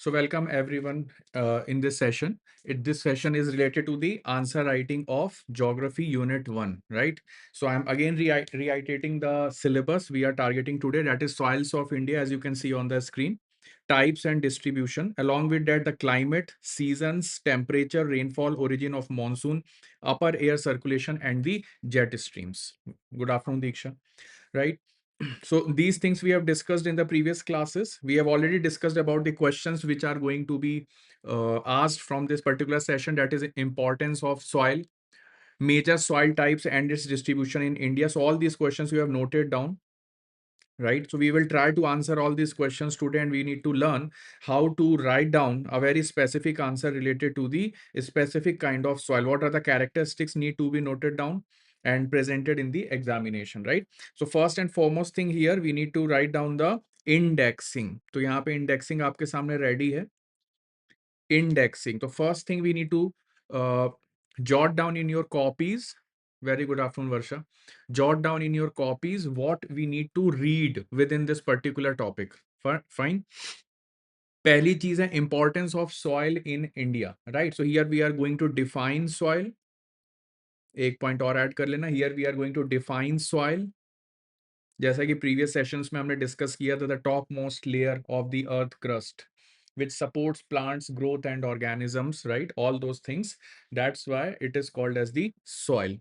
So welcome everyone in this session. This session is related to the answer writing of Geography Unit 1, right? So I'm again reiterating the syllabus we are targeting today, that is soils of India, as you can see on the screen, types and distribution. Along with that, the climate, seasons, temperature, rainfall, origin of monsoon, upper air circulation, and the jet streams. Good afternoon, Diksha, right? So these things we have discussed in the previous classes. We have already discussed about the questions which are going to be asked from this particular session, that is importance of soil, major soil types and its distribution in India. So all these questions you have noted down, right? So we will try to answer all these questions today, and we need to learn how to write down a very specific answer related to the specific kind of soil. What are the characteristics need to be noted down and presented in the examination, right? So first and foremost thing here, we need to write down the indexing. तो यहाँ पे indexing आपके सामने ready है. Indexing. So first thing we need to jot down in your copies. Very good afternoon, Varsha. Jot down in your copies what we need to read within this particular topic. Fine. पहली चीज है importance of soil in India, right? So here we are going to define soil. एक point और add कर लेना. Here we are going to define soil. जैसा कि previous sessions में हमने डिस्कस किया था, the top most layer of the earth crust which supports plants growth and organisms, right? All those things, that's why it is called as the soil.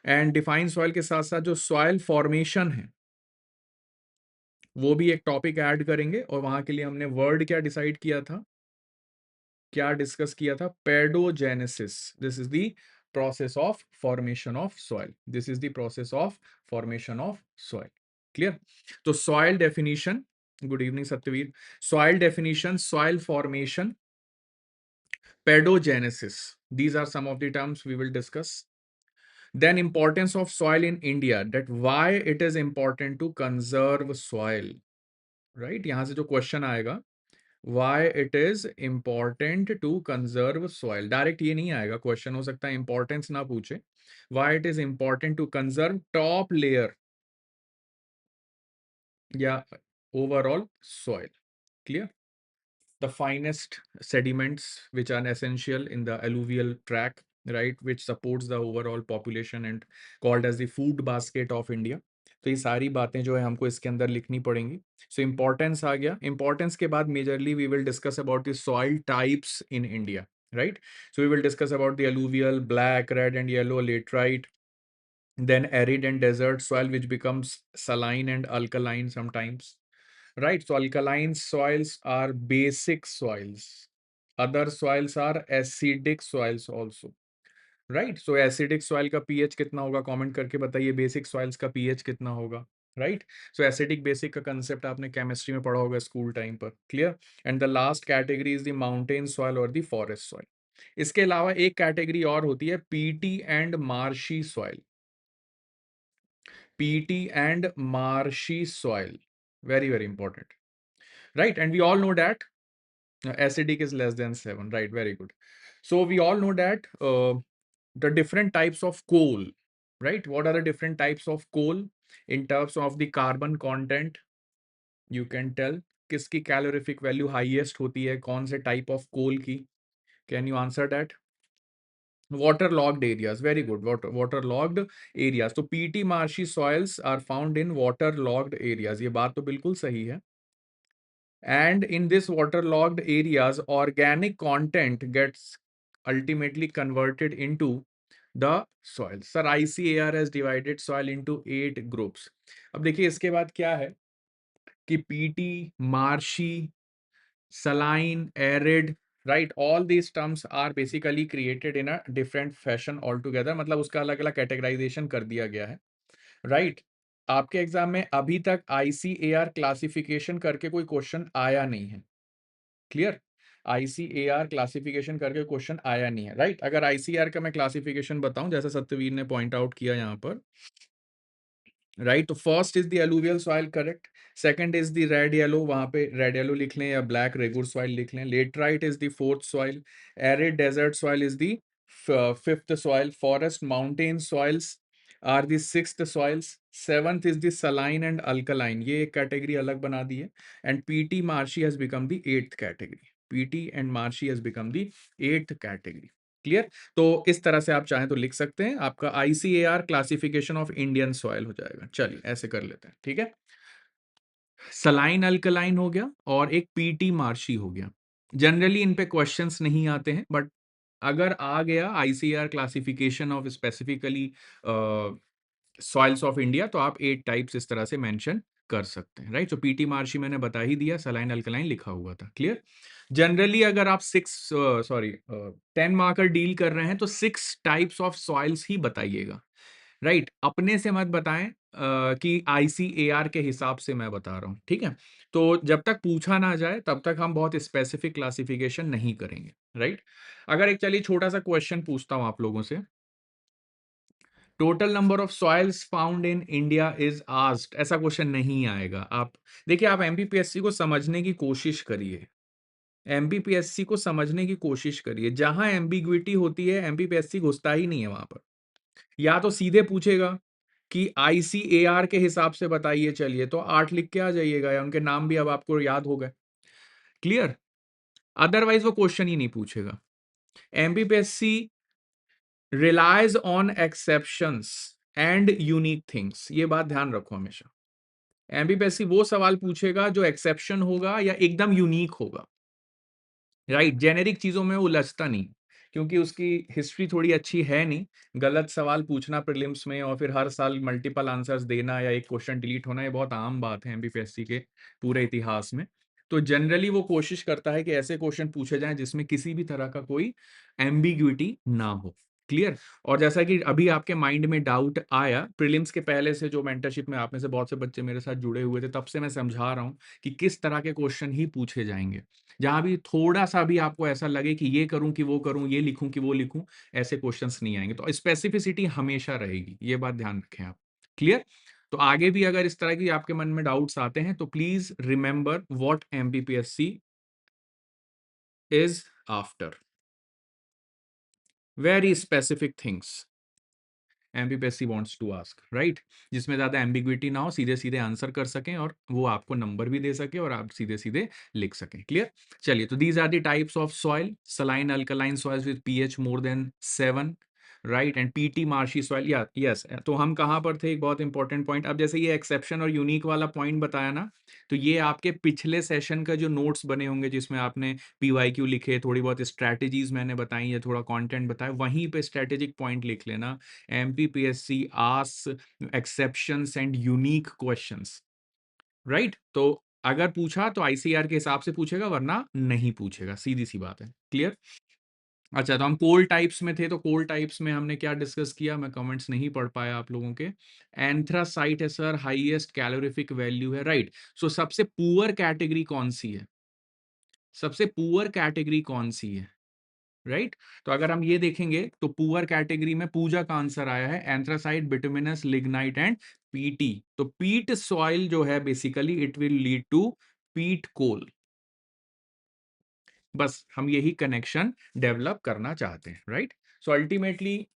And define soil के साथ साथ जो soil formation है वो भी एक topic add करेंगे, और वहां के लिए हमने वर्ड क्या डिसाइड किया था, क्या डिस्कस किया था? Pedogenesis. This is the process of formation of soil. This is the process of formation of soil. Clear? तो soil definition. Good evening Satyaveer. Soil definition, soil formation, pedogenesis. These are some of the terms we will discuss. Then importance of soil in India, that why it is important to conserve soil, right? यहाँ से जो question आएगा, why it is important to conserve soil. Direct ये नहीं आएगा question, हो सकता है इंपॉर्टेंस ना पूछे. Why it is important to conserve top layer या overall soil. Clear? The finest sediments which are essential in the alluvial tract, right, which supports the overall population and called as the food basket of India. तो ये सारी बातें जो है हमको इसके अंदर लिखनी पड़ेंगी. सो इंपॉर्टेंस आ गया. इंपॉर्टेंस के बाद majorly we will discuss about the soil types in India, right? So we will discuss about the alluvial, black, red and yellow, laterite, then arid and desert soil which becomes saline and alkaline sometimes. Right, so alkaline soils are basic soils. Other soils are acidic soils also. Right, so acidic soil का pH कितना होगा comment करके बताइए. basic soils का pH कितना होगा. Right, so acidic basic का concept आपने chemistry में पढ़ा होगा स्कूल टाइम पर. Clear? And the last category is the mountain soil or the forest soil. इसके अलावा एक कैटेगरी और होती है peaty and marshy soil. Peaty and marshy soil, very important. Right, and we all know that acidic is less than 7, right? Very good. So we all know that the different types of coal, right? What are the different types of coal in terms of the carbon content? You can tell किसकी calorific value highest होती है, कौन से type of coal की? Can you answer that? Waterlogged areas, very good. Waterlogged areas. So peaty marshy soils are found in waterlogged areas. ये बात तो बिल्कुल सही है. And in this waterlogged areas, organic content gets ultimately converted into the soil. Sir, ICAR has divided soil into 8 groups. अब देखिए इसके बाद क्या है कि peaty, marshy, saline, arid, right? All these terms are basically created in a different fashion altogether. मतलब उसका अलग अलग categorization कर दिया गया है, right? आपके एग्जाम में अभी तक ICAR क्लासिफिकेशन करके कोई क्वेश्चन आया नहीं है. क्लियर? ICAR क्लासिफिकेशन करके क्वेश्चन आया नहीं है, राइट? अगर ICAR का मैं क्लासिफिकेशन बताऊं, जैसा सत्यवीर ने पॉइंट आउट किया यहाँ पर, राइट? तो first is the alluvial soil, correct. Second is the red yellow, वहां पे रेड येलो लिख लें या ब्लैक रेगुर सॉइल लिख लें. Laterite is the fourth soil. Arid desert soil is the fifth soil. Forest mountain soils are the sixth soils. Seventh is the saline and alkaline, ये एक category अलग बना दी है. And peaty marshy has become the eighth category. Peaty and marshy has become the 8th category. Clear? तो इस तरह से आप चाहें तो लिख सकते हैं, आपका ICAR classification of Indian soil हो जाएगा। चलिए ऐसे कर लेते हैं, ठीक है। सलाइन अल्कलाइन हो गया और एक पीटी मार्शी हो गया। जनरली इन पे क्वेश्चंस नहीं आते हैं, बट अगर आ गया ICR classification of specifically soils of India, तो आप 8 टाइप्स इस तरह से मेंशन कर सकते हैं, राइट। तो पीटी मार्शी मैंने बता ही दिया, सलाइन अल्कलाइन लिखा हुआ था। क्लियर? जनरली अगर आप 10 मार्कर डील कर रहे हैं तो 6 टाइप्स ऑफ सॉइल्स ही बताइएगा, राइट। अपने से मत बताएं कि आईसीएआर के हिसाब से मैं बता रहा हूं, ठीक है। तो जब तक पूछा ना जाए तब तक हम बहुत स्पेसिफिक क्लासिफिकेशन नहीं करेंगे, राइट। अगर एक चलिए छोटा सा क्वेश्चन पूछता हूं आप लोगों से, total number of soils found in India is asked, ऐसा क्वेश्चन नहीं आएगा। आप देखिए, आप एमपीपीएससी को समझने की कोशिश करिए, एमपीपीएससी को समझने की कोशिश करिए। जहां एम्बिग्विटी होती है एमपीपीएससी घुसता ही नहीं है वहां पर। या तो सीधे पूछेगा कि आईसीएआर के हिसाब से बताइए, चलिए तो 8 लिख के आ जाइएगा, या उनके नाम भी अब आपको याद हो गए। क्लियर? अदरवाइज वो क्वेश्चन ही नहीं पूछेगा। MPPSC relies on exceptions and unique things, ये बात ध्यान रखो हमेशा। एमपीपीएससी वो सवाल पूछेगा जो एक्सेप्शन होगा या एकदम यूनिक होगा, राइट। जेनेरिक चीजों में वो उलझता नहीं, क्योंकि उसकी हिस्ट्री थोड़ी अच्छी है नहीं। गलत सवाल पूछना प्रीलिम्स में और फिर हर साल मल्टीपल आंसर्स देना या एक क्वेश्चन डिलीट होना, ये बहुत आम बात है एमपीपीएससी के पूरे इतिहास में। तो जनरली वो कोशिश करता है कि ऐसे क्वेश्चन पूछे जाएं जिसमें किसी भी तरह का कोई एम्बिग्विटी ना हो। क्लियर? और जैसा कि अभी आपके माइंड में डाउट आया, प्रीलिम्स के पहले से जो मेंटरशिप में आप में से बहुत से बच्चे मेरे साथ जुड़े हुए थे, तब से मैं समझा रहा हूं कि किस तरह के क्वेश्चन ही पूछे जाएंगे। जहां भी थोड़ा सा भी आपको ऐसा लगे कि ये करूं कि वो करूं, ये लिखूं कि वो लिखूं, ऐसे क्वेश्चंस नहीं आएंगे। तो स्पेसिफिसिटी हमेशा रहेगी, ये बात ध्यान रखें आप। क्लियर? तो आगे भी अगर इस तरह की आपके मन में डाउट्स आते हैं तो please remember what MPPSC is after, very specific things MPPSC wants to ask, right. जिसमें ज्यादा एम्बिग्विटी ना हो, सीधे सीधे आंसर कर सकें और वो आपको नंबर भी दे सके और आप सीधे सीधे लिख सकें। क्लियर? चलिए, तो these are the types of soil, saline alkaline soils with pH more than 7, right, and peaty marshy soil, या यस। तो हम कहाँ पर थे, एक बहुत इंपॉर्टेंट पॉइंट। अब जैसे ये एक्सेप्शन और यूनिक वाला पॉइंट बताया ना, तो ये आपके पिछले सेशन का जो नोट्स बने होंगे जिसमें आपने पीवाईक्यू लिखे, थोड़ी बहुत स्ट्रैटेजीज मैंने बताई या थोड़ा कंटेंट बताया, वहीं पे स्ट्रैटेजिक पॉइंट लिख लेना। MPPSC asks exceptions and unique questions, right. तो अगर पूछा तो आईसीआर के हिसाब से पूछेगा, वरना नहीं पूछेगा, सीधी सी बात है। क्लियर? अच्छा, तो हम कोल टाइप्स में थे, तो कोल टाइप्स में हमने क्या डिस्कस किया, मैं कमेंट्स नहीं पढ़ पाया आप लोगों के। एंथ्रासाइट है सर, हाईएस्ट कैलोरीफिक वैल्यू है, राइट। सो सबसे पुअर कैटेगरी कौन सी है, सबसे पुअर कैटेगरी कौन सी है, राइट। तो अगर हम ये देखेंगे तो पुअर कैटेगरी में पूजा का आंसर आया है anthracite, bituminous, lignite and peat. तो पीट सॉइल जो है basically it will lead to peat coal. बस हम यही कनेक्शन डेवलप करना चाहते हैं, राइट। सो अल्टीमेटली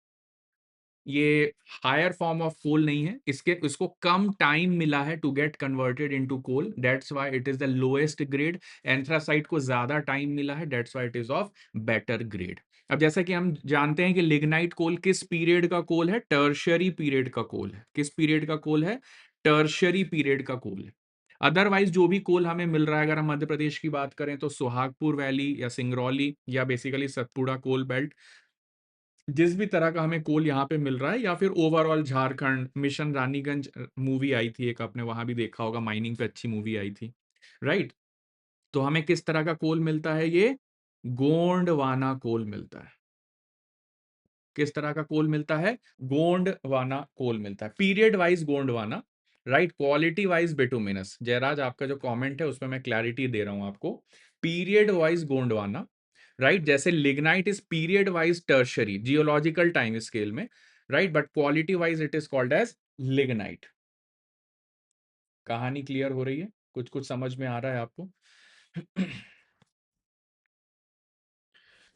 ये हायर फॉर्म ऑफ कोल नहीं है, इसको कम टाइम मिला है to get converted into coal, that's why it is the lowest grade. Anthracite को ज्यादा टाइम मिला है, that's why it is of better grade. अब जैसा कि हम जानते हैं कि लिग्नाइट कोल किस पीरियड का कोल है, टर्शियरी पीरियड का कोल है। किस पीरियड का कोल है? टर्शियरी पीरियड का कोल है। अदरवाइज जो भी कोल हमें मिल रहा है, अगर हम मध्य प्रदेश की बात करें तो सुहागपुर वैली या सिंगरौली या बेसिकली सतपुड़ा कोल बेल्ट, जिस भी तरह का हमें कोल यहाँ पे मिल रहा है, या फिर overall Jharkhand, mission Raniganj movie आई थी एक, आपने वहां भी देखा होगा, माइनिंग पे अच्छी मूवी आई थी, राइट। तो हमें किस तरह का कोल मिलता है, ये गोंडवाना कोल मिलता है। किस तरह का कोल मिलता है? गोंडवाना कोल मिलता है, period wise Gondwana, right. Quality wise bituminous. Jayraj, आपका जो कमेंट है उसमें मैं क्लैरिटी दे रहा हूं आपको। Period wise Gondwana, right. जैसे lignite is period wise tertiary geological time scale में, right, but quality wise it is called as lignite. कहानी क्लियर हो रही है? कुछ कुछ समझ में आ रहा है आपको?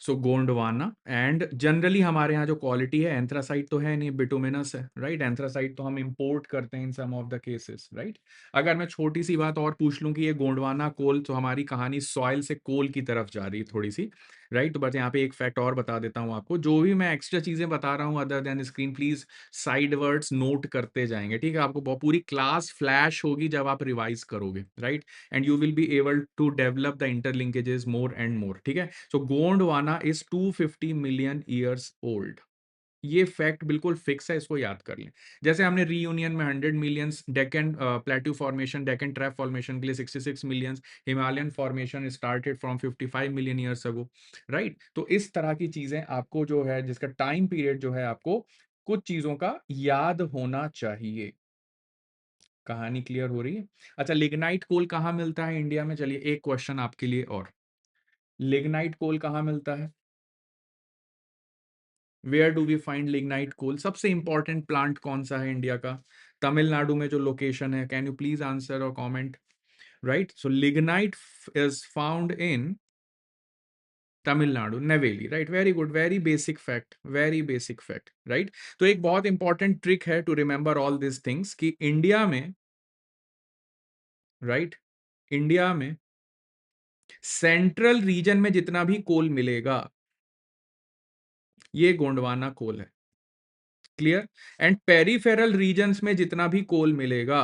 सो गोंडवाना। एंड जनरली हमारे यहाँ जो क्वालिटी है, एंथ्रासाइट तो है नहीं, बिटुमिनस है, राइट। एंथ्रासाइट तो हम इंपोर्ट करते हैं इन some of the cases, right. अगर मैं छोटी सी बात और पूछ लूं कि ये गोंडवाना कोल, तो हमारी कहानी सॉइल से कोल की तरफ जा रही है थोड़ी सी, राइट। तो बस यहाँ पे एक फैक्ट और बता देता हूँ आपको, जो भी मैं एक्स्ट्रा चीजें बता रहा हूँ other than screen, please side words note करते जाएंगे, ठीक है। आपको पूरी क्लास फ्लैश होगी जब आप रिवाइज करोगे, right. And you will be able to develop the interlinkages more and more, ठीक है। So Gondwana is 250 million years old. ये फैक्ट बिल्कुल फिक्स है, इसको याद कर लें। जैसे हमने रीयूनियन में 100 millions, Deccan plateau formation, Deccan trap formation के लिए 66 millions, Himalayan formation started from 55 million years ago, right. तो इस तरह की चीजें आपको जो है, जिसका टाइम पीरियड जो है, आपको कुछ चीजों का याद होना चाहिए। कहानी क्लियर हो रही है? अच्छा, लिग्नाइट कोल कहाँ मिलता है इंडिया में? चलिए एक क्वेश्चन आपके लिए और, लिग्नाइट कोल कहाँ मिलता है? Where do we find lignite coal? सबसे इंपॉर्टेंट प्लांट कौन सा है इंडिया का? तमिलनाडु में जो लोकेशन है, कैन यू प्लीज आंसर और comment, right. So lignite is found in Tamil Nadu, Neyveli, right. Very good, very basic fact, very basic fact, right. तो एक बहुत इंपॉर्टेंट ट्रिक है to remember all this things, कि इंडिया में, राइट, इंडिया में central region में जितना भी कोल मिलेगा, ये गोंडवाना कोल है, क्लियर। एंड पेरिफेरल रीजन्स में जितना भी कोल मिलेगा,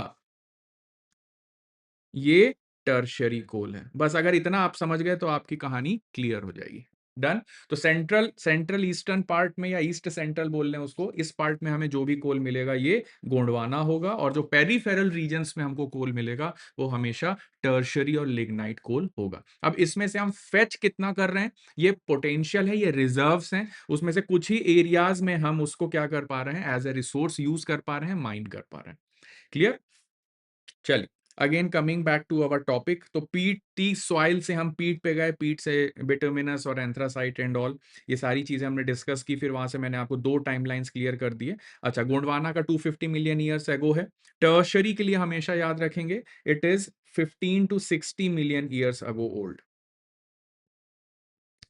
ये टर्शियरी कोल है। बस अगर इतना आप समझ गए तो आपकी कहानी क्लियर हो जाएगी। डन। तो सेंट्रल ईस्टर्न पार्ट में, या ईस्ट सेंट्रल बोल रहे हैं उसको, इस पार्ट में हमें जो भी कोल मिलेगा ये गोंडवाना होगा, और जो पेरिफेरल रीजन्स में हमको कोल मिलेगा वो हमेशा टर्शियरी और लिग्नाइट कोल होगा। अब इसमें से हम फेच कितना कर रहे हैं, ये पोटेंशियल है, ये रिजर्व्स हैं, उसमें से कुछ ही एरियाज में हम उसको क्या कर पा रहे हैं, एज ए रिसोर्स यूज कर पा रहे हैं, माइंड कर पा रहे हैं। क्लियर? चलिए, again coming back to our topic. तो पीट टी सॉइल से हम पीट पे गए, पीट से बिटुमिनस और एंथ्रासाइट एंड ऑल, ये सारी चीजें हमने डिस्कस की। फिर वहां से मैंने आपको दो टाइमलाइंस क्लियर कर दिए। अच्छा, गोंडवाना का 250 मिलियन ईयर्स एगो है। टर्शरी के लिए हमेशा याद रखेंगे, it is 15 to 60 million years ago old.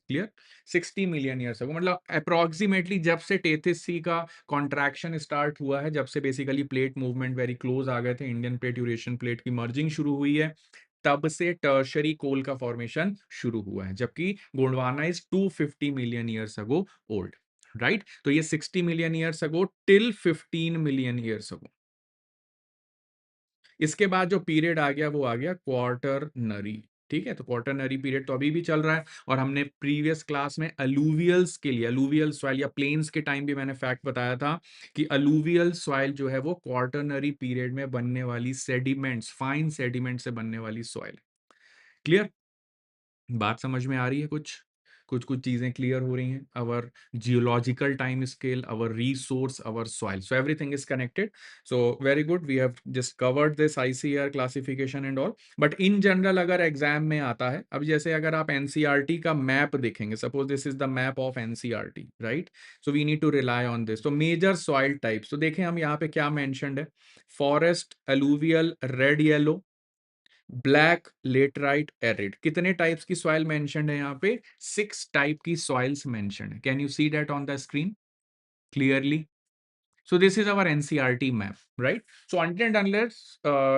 Clear? 60 million years अगो, मतलब अप्रोक्सीमेटली जब से टेथिस सी का कॉन्ट्रैक्शन स्टार्ट हुआ है, जब से basically plate movement very close आ गए थे, इंडियन प्लेट यूरेशियन प्लेट की मर्जिंग शुरू हुई है, तब से टर्शरी कोल का फॉर्मेशन शुरू हुआ है, जबकि Gondwana is 250 million years ago old, right. तो ये 60 मिलियन ईयर्स अगो टिल 15 मिलियन ईयर्स अगो। इसके बाद जो पीरियड आ गया वो आ गया क्वार्टरनरी, ठीक है। तो क्वार्टरनरी पीरियड तो अभी भी चल रहा है, और हमने प्रीवियस क्लास में अलूवियल्स के लिए, अलूवियल सॉइल या प्लेन्स के टाइम भी मैंने फैक्ट बताया था कि अलूवियल सॉइल जो है वो क्वार्टरनरी पीरियड में बनने वाली सेडिमेंट्स, फाइन सेडिमेंट से बनने वाली सॉइल। क्लियर? बात समझ में आ रही है? कुछ कुछ कुछ चीजें क्लियर हो रही हैं। Our geological time scale, our resource, our soil, so everything is connected. So very good, we have just covered this ICR classification and all. But in general अगर एग्जाम में आता है, अब जैसे अगर आप एनसीईआरटी का मैप देखेंगे, suppose this is the map of NCERT, right. So we need to rely on this. तो मेजर सॉइल टाइप्स, तो देखें हम यहाँ पे क्या मेंशन्ड है, forest, alluvial, red yellow, black, laterite, arid. कितने टाइप्स की सॉइल मेंशन्ड है यहाँ पे? 6 टाइप की सॉइल्स मेंशन्ड है। Can you see that on the screen clearly? So this is our NCRT map, right? So until and unless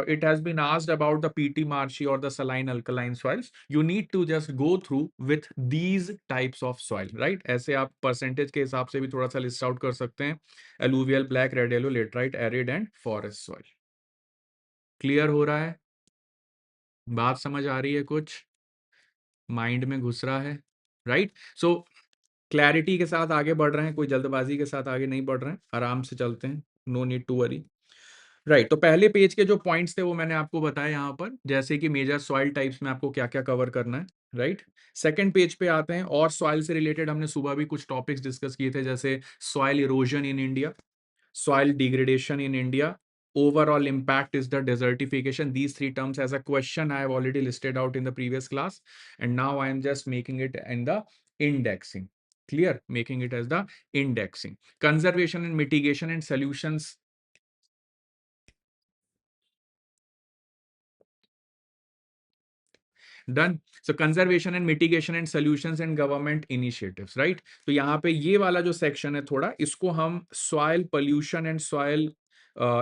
it has been asked about the PT marshy or the saline alkaline soils, you need to just go through with these types of soil, right? ऐसे आप percentage के हिसाब से भी थोड़ा सा list out कर सकते हैं, alluvial, black, red, yellow, laterite, arid and forest soil। Clear हो रहा है? बात समझ आ रही है? कुछ माइंड में घुस रहा है, राइट। सो क्लैरिटी के साथ आगे बढ़ रहे हैं, कोई जल्दबाजी के साथ आगे नहीं बढ़ रहे हैं, आराम से चलते हैं, no need to worry, right. तो पहले पेज के जो पॉइंट्स थे वो मैंने आपको बताया यहाँ पर, जैसे कि मेजर सॉइल टाइप्स में आपको क्या क्या कवर करना है, राइट। सेकंड पेज पे आते हैं, और सॉइल से रिलेटेड हमने सुबह भी कुछ टॉपिक्स डिस्कस किए थे, जैसे soil erosion in India, soil degradation in India, overall impact is the desertification. These three terms as a question I have already listed out in the previous class, and now I am just making it in the indexing. Clear? Making it as the indexing. Conservation and mitigation and solutions. Done. So conservation and mitigation and solutions and government initiatives, right. तो यहाँ पे ये वाला जो section है थोड़ा, इसको हम soil pollution and soil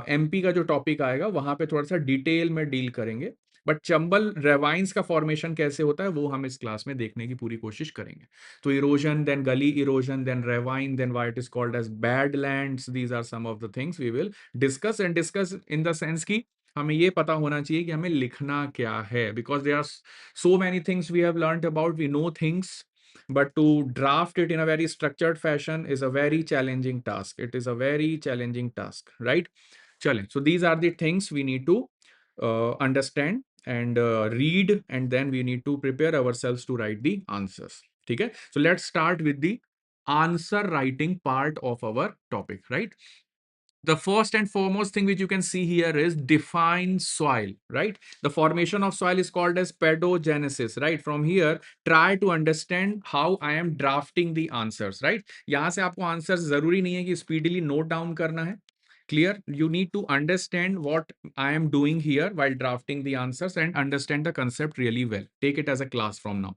MP का जो टॉपिक आएगा वहां पे थोड़ा सा डिटेल में डील करेंगे. बट चंबल रेवाइंस का फॉर्मेशन कैसे होता है वो हम इस क्लास में देखने की पूरी कोशिश करेंगे. तो erosion, then gully erosion, then ravine, then why it is called as badlands. These are some of the things we will discuss, and discuss in the sense की हमें ये पता होना चाहिए कि हमें लिखना क्या है, because there are so many things we have learned about, we know things, but to draft it in a very structured fashion is a very challenging task. It is a very challenging task, right? Challenge. So these are the things we need to understand and read, and then we need to prepare ourselves to write the answers. Okay, so let's start with the answer writing part of our topic, right? The first and foremost thing which you can see here is define soil, right? The formation of soil is called as pedogenesis, right? From here, try to understand how I am drafting the answers, right? यहाँ से आपको answers जरूरी नहीं है कि speedily note down करना है. Clear? You need to understand what I am doing here while drafting the answers and understand the concept really well. Take it as a class from now.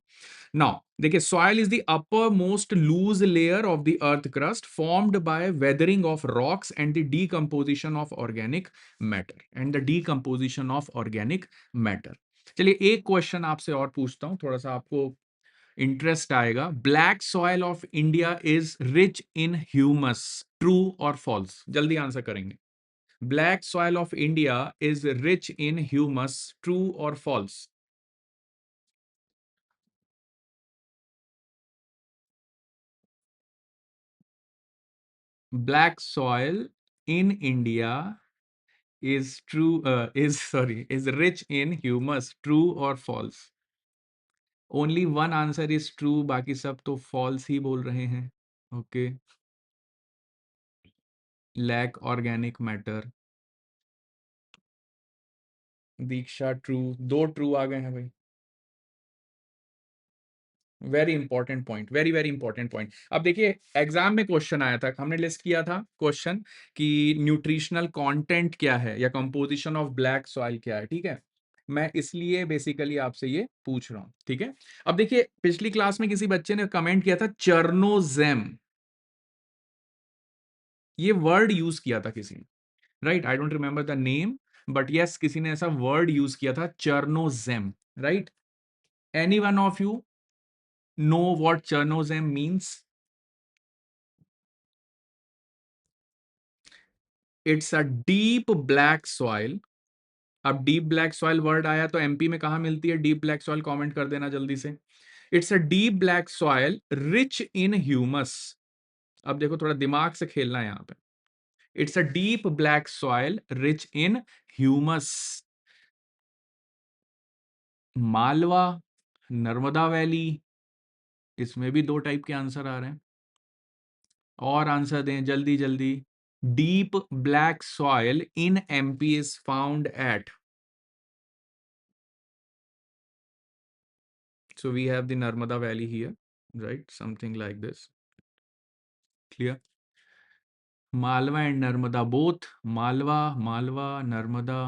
Now, देखिए, soil is the uppermost loose layer of the earth crust formed by weathering of rocks and the decomposition of organic matter. चलिए एक question आपसे और पूछता हूं, थोड़ा सा आपको इंटरेस्ट आएगा. Black soil of India is rich in humus, true और फॉल्स? जल्दी आंसर करेंगे. Black soil of India is rich in humus, true और false? Black soil in India is true, is rich in humus. True or false? Only one answer is true, बाकी सब तो false ही बोल रहे हैं. Okay. Lack organic matter. दीक्षा true. दो true आ गए हैं भाई. Very important point, very very important point. अब देखिए, एग्जाम में क्वेश्चन आया था, हमने लिस्ट किया था क्वेश्चन कि न्यूट्रिशनल कंटेंट क्या है या कंपोजिशन ऑफ ब्लैक सॉइल क्या है. ठीक है, मैं इसलिए बेसिकली आपसे ये पूछ रहा हूं. ठीक है, अब देखिए, पिछली क्लास में किसी बच्चे ने कमेंट किया था चर्नोजेम. ये वर्ड यूज किया था किसी ने, right? I don't remember the name, but yes, किसी ने ऐसा वर्ड यूज किया था chernozem, right? Any one of you know what chernozem means? It's a deep black soil. अब डीप ब्लैक सॉइल वर्ड आया तो एमपी में कहां मिलती है डीप ब्लैक सॉइल? कमेंट कर देना जल्दी से. It's a deep black soil rich in humus. अब देखो, थोड़ा दिमाग से खेलना है यहां पे. It's a deep black soil rich in humus. Malwa, Narmada valley, इसमें भी दो टाइप के आंसर आ रहे हैं. और आंसर दें जल्दी जल्दी. Deep black soil in MP is found at. So we have the Narmada Valley here, right? Something like this. Clear? Malwa and Narmada both. Malwa, Narmada.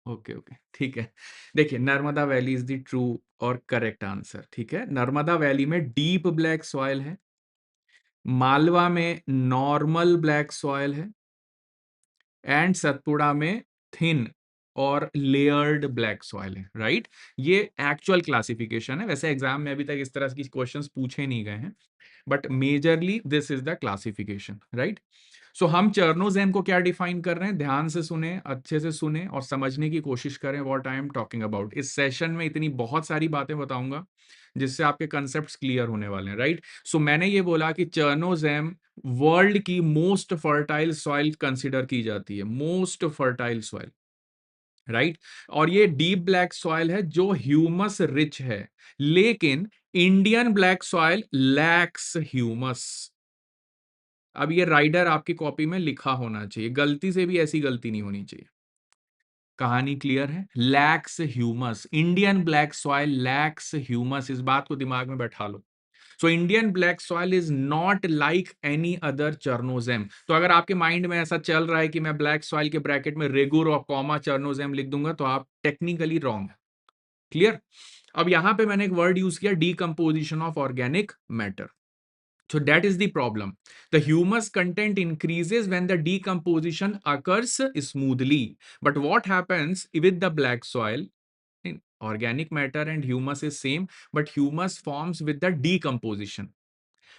Okay okay, ठीक है. देखिए, Narmada valley is the true और correct answer. ठीक है, Narmada valley में deep black soil है, मालवा में normal black soil है, एंड सतपुड़ा में थिन और लेयर्ड ब्लैक सॉइल है, राइट? ये एक्चुअल क्लासिफिकेशन है. वैसे एग्जाम में अभी तक इस तरह के क्वेश्चंस पूछे नहीं गए हैं, but majorly this is the classification, right? So हम चर्नोजेम को क्या डिफाइन कर रहे हैं, ध्यान से सुने, अच्छे से सुने और समझने की कोशिश करें what I am talking about. इस सेशन में इतनी बहुत सारी बातें बताऊंगा जिससे आपके कंसेप्ट्स क्लियर होने वाले हैं, राइट? सो मैंने ये बोला कि चर्नोजेम वर्ल्ड की मोस्ट फर्टाइल सॉइल कंसिडर की जाती है, मोस्ट फर्टाइल सॉइल, राइट? और ये डीप ब्लैक सॉइल है जो ह्यूमस रिच है, लेकिन Indian black soil lacks humus. अब ये राइडर आपकी कॉपी में लिखा होना चाहिए, गलती से भी ऐसी गलती नहीं होनी चाहिए. कहानी क्लियर है? Lacks humus, Indian black soil lacks humus. इस बात को दिमाग में बैठा लो. So Indian black soil is not like any other chernozem. तो अगर आपके माइंड में ऐसा चल रहा है कि मैं ब्लैक सॉइल के ब्रैकेट में रेगुर और कॉमा चर्नोजेम लिख दूंगा, तो आप टेक्निकली रॉन्ग है. क्लियर? अब यहां पे मैंने एक वर्ड यूज किया, decomposition of organic matter. So that is the problem. The humus content increases when the decomposition occurs smoothly. But what happens with the black soil? Organic matter and humus is same, but humus forms with the decomposition.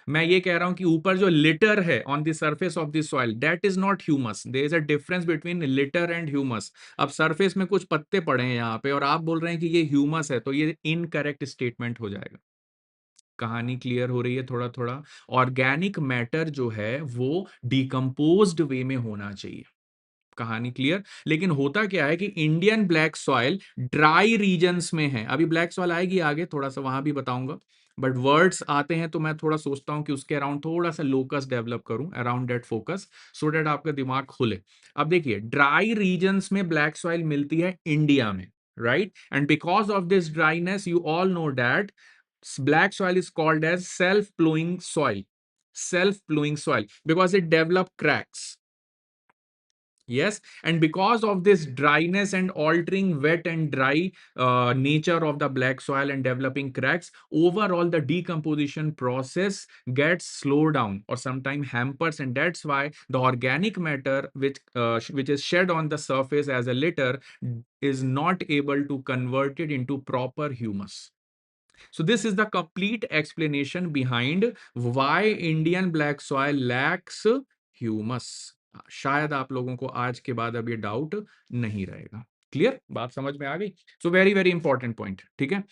मैं ये कह रहा हूं कि ऊपर जो litter है on the surface of the soil, that is not humus. There is a difference between litter and humus. अब सरफेस में कुछ पत्ते पड़े हैं यहाँ पे और आप बोल रहे हैं कि ये ह्यूमस है, तो ये इनकरेक्ट स्टेटमेंट हो जाएगा. कहानी क्लियर हो रही है थोड़ा थोड़ा. ऑर्गेनिक मैटर जो है वो डिकम्पोज्ड वे में होना चाहिए. कहानी क्लियर. लेकिन होता क्या है कि Indian black soil dry regions में है. अभी ब्लैक सॉइल आएगी आगे, थोड़ा सा वहां भी बताऊंगा. बट वर्ड्स आते हैं तो मैं थोड़ा सोचता हूं कि उसके अराउंड थोड़ा सा लोकस डेवलप करूं, around that focus, so that आपका दिमाग खुले. अब देखिए, ड्राई रीजन्स में ब्लैक सॉइल मिलती है इंडिया में, right. And because of this dryness you all know that black soil is called as self-plowing soil. Self-plowing soil because it develop cracks. Yes, and because of this dryness and altering wet and dry nature of the black soil and developing cracks, overall the decomposition process gets slowed down or sometimes hampers, and that's why the organic matter which is shed on the surface as a litter is not able to convert it into proper humus. So this is the complete explanation behind why Indian black soil lacks humus. शायद आप लोगों को आज के बाद अब ये doubt नहीं रहेगा. क्लियर, बात समझ में आ गई. सो वेरी वेरी इंपॉर्टेंट पॉइंट. ठीक है,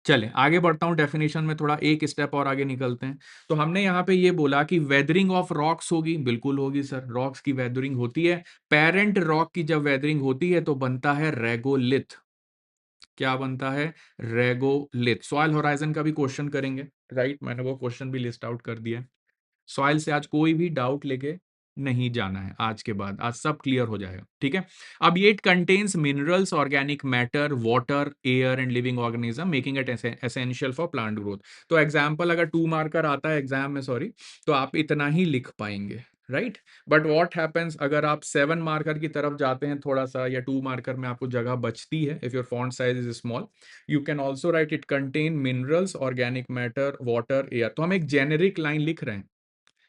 चलें आगे बढ़ता हूं. डेफिनेशन में थोड़ा एक स्टेप और आगे निकलते हैं. तो हमने यहां पे ये बोला कि वेदरिंग ऑफ रॉक्स होगी. बिल्कुल होगी सर, रॉक्स की वेदरिंग होती है. पेरेंट रॉक की जब वेदरिंग होती है तो बनता है रेगोलिथ. क्या बनता है? रेगोलिथ. सॉइल होराइजन का भी क्वेश्चन करेंगे, राइट. मैंने वो क्वेश्चन भी लिस्ट आउट कर दिया है. सॉइल से आज कोई भी डाउट लेके नहीं जाना है. आज के बाद आज सब क्लियर हो जाएगा. ठीक है. अब ये it contains minerals, organic matter, water, air and living organism, making it essential for plant growth. तो एग्जाम्पल अगर 2 मार्कर आता है एग्जाम में, सॉरी, तो आप इतना ही लिख पाएंगे, राइट. बट व्हाट हैपेंस अगर आप 7 मार्कर की तरफ जाते हैं थोड़ा सा, या 2 मार्कर में आपको जगह बचती है, if your font size is small, you can also right it contain minerals, organic matter, water, air. तो हम एक जेनेरिक लाइन लिख रहे हैं.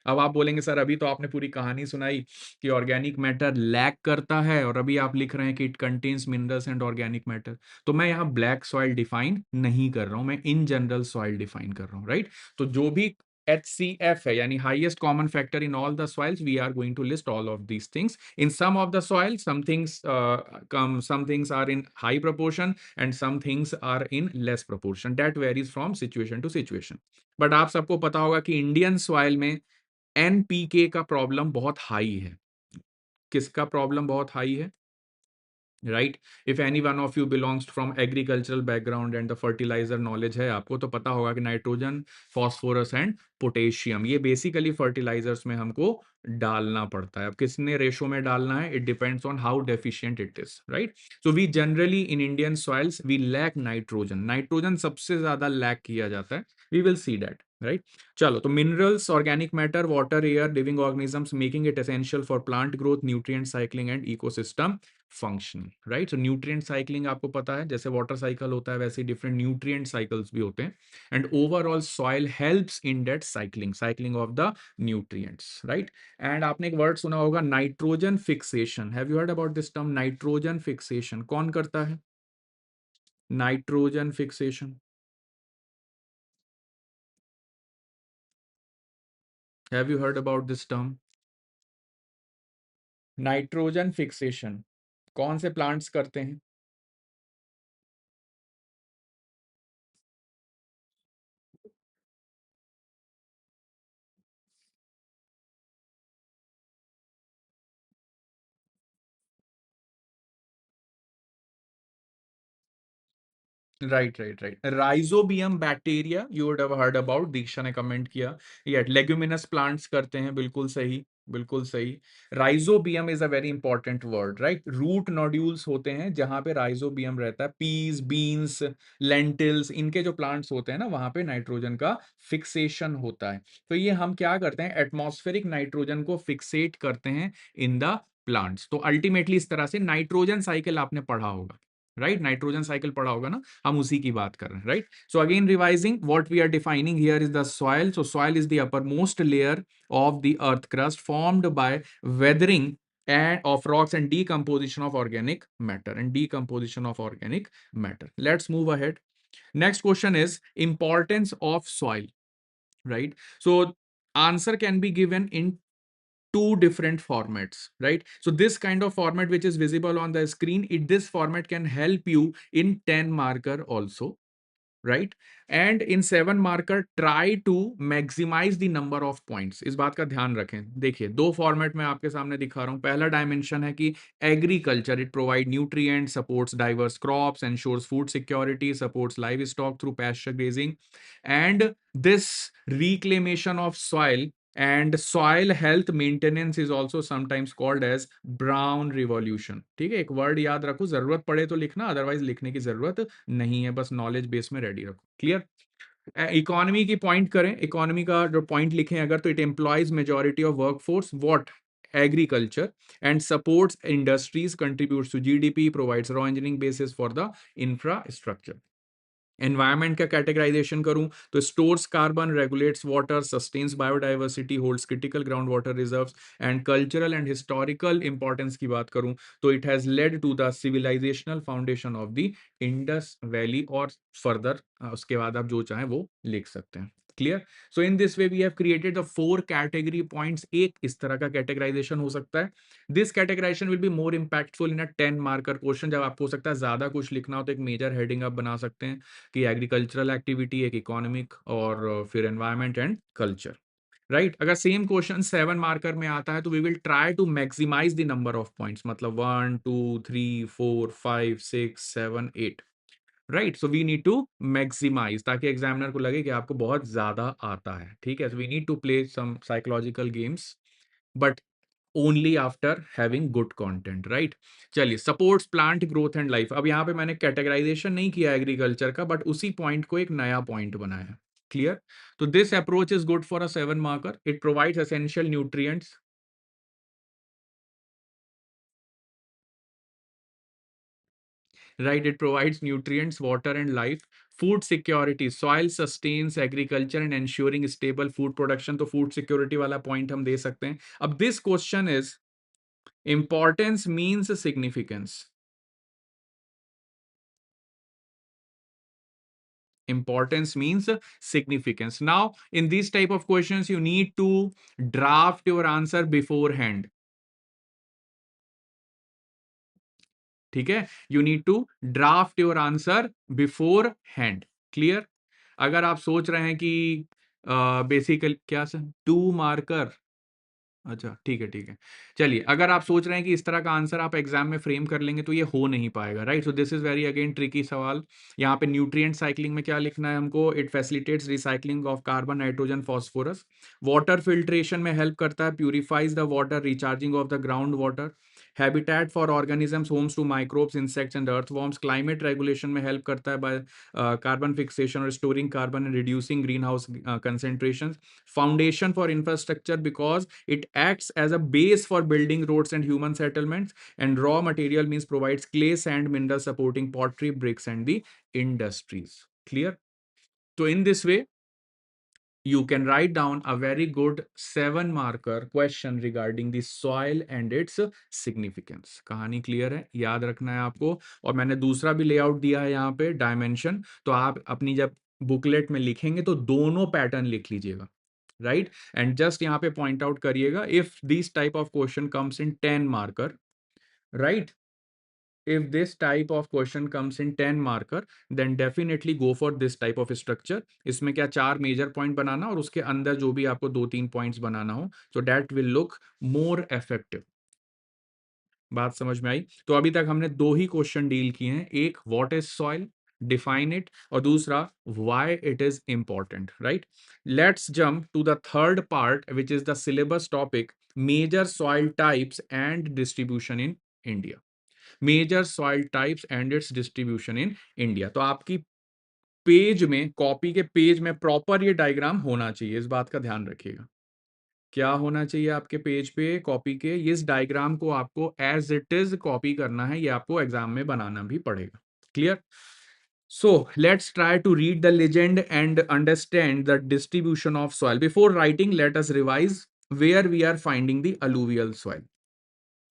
अब आप बोलेंगे सर अभी तो आपने पूरी कहानी सुनाई कि ऑर्गेनिक मैटर लैक करता है, और अभी आप लिख रहे हैं कि it contains minerals and organic matter. तो मैं यहाँ ब्लैक सॉइल डिफाइन नहीं कर रहा हूं, मैं इन जनरल सॉइल डिफाइन कर रहा हूं, राइट. तो जो भी HCF है, यानी highest common factor in all the soils, we are going to list all of these things. In some of the soil some things are in high proportion and some things are in less proportion. That varies from situation to situation. But आप सबको पता होगा कि Indian soil में NPK का problem बहुत high है. किसका प्रॉब्लम बहुत हाई है? Right. If any one of you belongs from agricultural background and the fertiliser knowledge है आपको, तो पता होगा कि नाइट्रोजन, फॉस्फोरस एंड पोटेशियम, ये बेसिकली फर्टिलाइजर्स में हमको डालना पड़ता है. अब किसने रेशो में डालना है, it depends on how deficient it is, right. So we generally in Indian soils we lack nitrogen. Nitrogen सबसे ज्यादा लैक किया जाता है. We will see that, right. चलो, तो minerals, organic matter, water, air, living organisms, making it essential for plant growth, nutrient cycling and ecosystem functioning, right. So nutrient cycling आपको पता है, जैसे वाटर साइकिल होता है वैसे डिफरेंट न्यूट्रिएंट साइकिल्स भी होते हैं. And overall soil helps in that cycling of the nutrients, right. And आपने एक वर्ड सुना होगा, nitrogen fixation. Have you heard about this term, nitrogen fixation? कौन करता है nitrogen fixation? Have you heard about this term, nitrogen fixation? कौन से plants करते हैं? Right right right. Rhizobium bacteria you would have heard about. Diksha ने comment किया. ये लेग्यूमिनस प्लांट्स करते हैं. बिल्कुल सही, बिल्कुल सही. Rhizobium is a very important word, right. Root nodules होते हैं जहां पे राइजोबियम रहता है. पीस, बीन्स, लेंटिल्स, इनके जो प्लांट्स होते हैं ना, वहां पे नाइट्रोजन का फिक्सेशन होता है. तो ये हम क्या करते हैं, एटमॉस्फेरिक नाइट्रोजन को फिक्सेट करते हैं इन द प्लांट्स. तो अल्टीमेटली इस तरह से नाइट्रोजन साइकिल आपने पढ़ा होगा. राइट, नाइट्रोजन साइकिल पढ़ा होगा ना, हम उसी की बात कर रहे हैं, right. So again revising what we are defining here is the soil. So soil is the upper most layer of the earth crust formed by weathering and of rocks and decomposition of organic matter. Let's move ahead. Next question is importance of soil, right? So answer can be given in two different formats, right? So this kind of format which is visible on the screen, this format can help you in 10 marker also, right, and in 7 marker try to maximise the number of points. इस बात का ध्यान रखें। देखिए, दो format में आपके सामने दिखा रहा हूं। पहला डायमेंशन है कि agriculture, it provide nutrient, supports diverse crops, ensures food security, supports live stock through pasture grazing, and this reclamation of soil and soil health maintenance is also sometimes called as brown revolution। ठीक है, एक word याद रखो, जरूरत पड़े तो लिखना, otherwise लिखने की जरूरत नहीं है, बस नॉलेज बेस में रेडी रखो। क्लियर। इकोनॉमी की पॉइंट करें, इकोनॉमी का जो पॉइंट लिखें अगर, तो it employees majority of workforce, what, agriculture, and supports industries, contributes to GDP, provides raw engineering basis for the infrastructure। Environment का कैटेगराइजेशन करूं तो stores carbon, regulates water, sustains biodiversity, holds critical ground water reserves, and cultural and historical importance की बात करूं तो it has led to the civilisational foundation of the Indus valley, और further उसके बाद आप जो चाहें वो लिख सकते हैं। Clear. So in this way we have created the 4 category points. एक इस तरह का कैटेगराइजेशन हो सकता है। This categorisation will be more impactful in a 10 marker question. जब आपको हो सकता है ज्यादा कुछ लिखना हो तो एक मेजर हेडिंग आप बना सकते हैं कि एग्रीकल्चरल एक्टिविटी, एक इकोनॉमिक, और फिर एनवायरमेंट एंड कल्चर, राइट। अगर सेम क्वेश्चन 7 मार्कर में आता है तो we will try to maximise the number of points, मतलब 1 2 3 4 5 6 7 8, right. So we need to maximise, ताकि एग्जामिनर को लगे कि आपको बहुत ज्यादा आता है। ठीक है, so we need to play some psychological games, but only after having good content, right. चलिए, supports plant growth and life. अब यहाँ पे मैंने कैटेगराइजेशन नहीं किया एग्रीकल्चर का, बट उसी पॉइंट को एक नया पॉइंट बनाया है। क्लियर। तो this approach is good for a 7 marker. It provides essential nutrients, right? It provides nutrients, water, and life. Food security, soil sustains agriculture and ensuring stable food production. तो food security वाला point हम दे सकते हैं। अब this question is importance means significance. Importance means significance. Now, in these type of questions, you need to draft your answer beforehand. ठीक है, you need to draft your answer beforehand. Clear. अगर आप सोच रहे हैं कि basically क्या sir 2 marker, अच्छा ठीक है ठीक है। चलिए, अगर आप सोच रहे हैं कि इस तरह का आंसर आप एग्जाम में फ्रेम कर लेंगे तो ये हो नहीं पाएगा, right. So this is very again tricky सवाल। यहाँ पे न्यूट्रिएंट साइक्लिंग में क्या लिखना है हमको, it facilitates recycling of carbon, nitrogen, phosphorus. Water filtration में हेल्प करता है, purifies the water, recharging of the ground water. Habitat for organisms, homes to microbes, insects and earthworms. Climate regulation में help करता है बाय कार्बन फिक्सेशन और storing carbon and reducing greenhouse concentration. Foundation for infrastructure because it acts as a base for building roads and human settlements, and raw material means provides clay, sand, mineral supporting pottery, bricks, and the industries. Clear. So in this way you can write down a very good 7 marker question regarding the soil and its significance। कहानी clear है, याद रखना है आपको। और मैंने दूसरा भी लेआउट दिया है यहाँ पे, डायमेंशन। तो आप अपनी जब बुकलेट में लिखेंगे तो दोनों पैटर्न लिख लीजिएगा, राइट। एंड जस्ट यहाँ पे पॉइंट आउट करिएगा, if this type of question comes in 10 marker, right, if this type of question comes in 10 marker, then definitely go for this type of structure। इसमें क्या 4 major point बनाना और उसके अंदर जो भी आपको 2-3 पॉइंट्स बनाना हो, so that will look more effective। बात समझ में आई। तो अभी तक हमने 2 ही क्वेश्चन डील किए हैं, एक what is soil, define it, और दूसरा why it is important, right. Let's jump to the third part which is the syllabus topic, major soil types and distribution in India. Major soil types and its distribution in India. तो आपकी page में, copy के page में proper ये diagram होना चाहिए, इस बात का ध्यान रखिएगा। क्या होना चाहिए आपके पेज पे, कॉपी के, इस डायग्राम को आपको एज इट इज कॉपी करना है, ये आपको एग्जाम में बनाना भी पड़ेगा। Clear? So let's try to read the legend and understand the distribution of soil. Before writing, let us revise where we are finding the alluvial soil.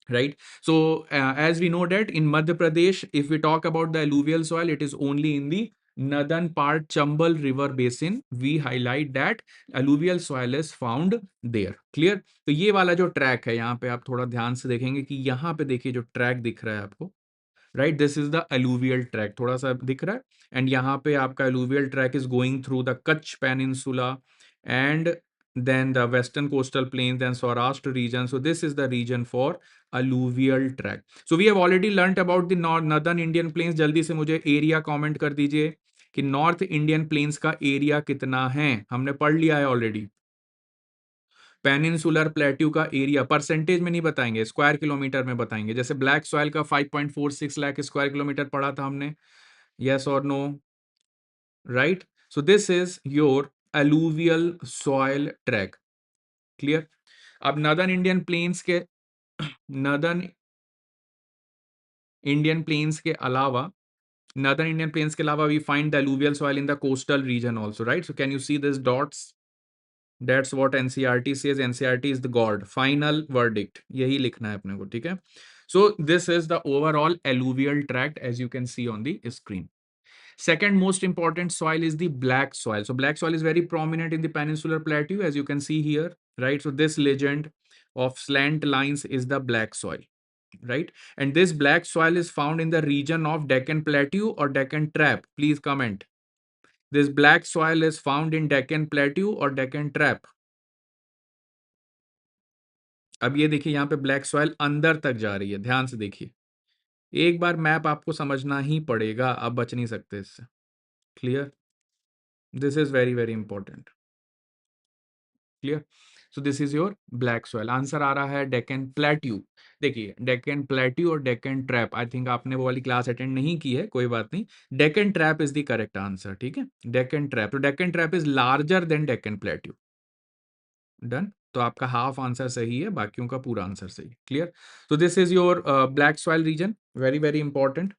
Right. So as we know that in Madhya Pradesh, if we talk about the alluvial soil, it is only in the northern part, Chambal River Basin. We highlight that alluvial soil is found there. Clear? तो ये वाला जो track है, यहाँ पे आप थोड़ा ध्यान से देखेंगे कि यहाँ पे देखिए जो ट्रैक दिख रहा है आपको, right, this is the alluvial track, थोड़ा सा दिख रहा है, एंड यहाँ पे आपका alluvial track is going through the Kutch peninsula and then the western coastal plains and Saurashtra region. So this is the region for alluvial tract. So we have already learnt about the northern Indian plains. जल्दी से मुझे area comment कर दीजिए कि north Indian plains का area कितना है, हमने पढ़ लिया है ऑलरेडी। पेनिनसुलर प्लेट्यू का एरिया परसेंटेज में नहीं बताएंगे, स्क्वायर किलोमीटर में बताएंगे। जैसे ब्लैक सॉइल का 5.46 लाख स्क्वायर किलोमीटर पढ़ा था हमने, यस और no, right? So this is your alluvial soil track. Clear? अब नदर्न इंडियन प्लेन्स के नदर्न इंडियन प्लेन्स के अलावा northern Indian plains के अलावा we find the alluvial soil in the coastal region also, right? So can you see these dots? That's what NCERT says. NCERT is the god. Final verdict. यही लिखना है अपने को, ठीक है? So this is the overall alluvial tract as you can see on the screen. Second most important soil is the black soil. So black soil is very prominent in the peninsular plateau as you can see here, right? So this legend of slant lines is the black soil, right? And this black soil is found in the region of Deccan Plateau or Deccan Trap. Please comment. This black soil is found in Deccan Plateau or Deccan Trap. अब ये देखिए यहाँ पे black soil अंदर तक जा रही है, ध्यान से देखिए। एक बार मैप आपको समझना ही पड़ेगा, आप बच नहीं सकते इससे। Clear? This is very very important. Clear? So this is your black soil. Answer आ रहा है डेक्कन प्लेट्यू। देखिए डेक्कन प्लेट्यू और डेक्कन ट्रैप, आई थिंक आपने वो वाली क्लास अटेंड नहीं की है, कोई बात नहीं। Deccan trap is the correct answer, ठीक है? डेक्कन ट्रैप, तो Deccan trap is larger than Deccan plateau. Done? तो आपका हाफ आंसर सही है, बाकियों का पूरा आंसर सही। क्लियर? तो this is your black soil region, very very important.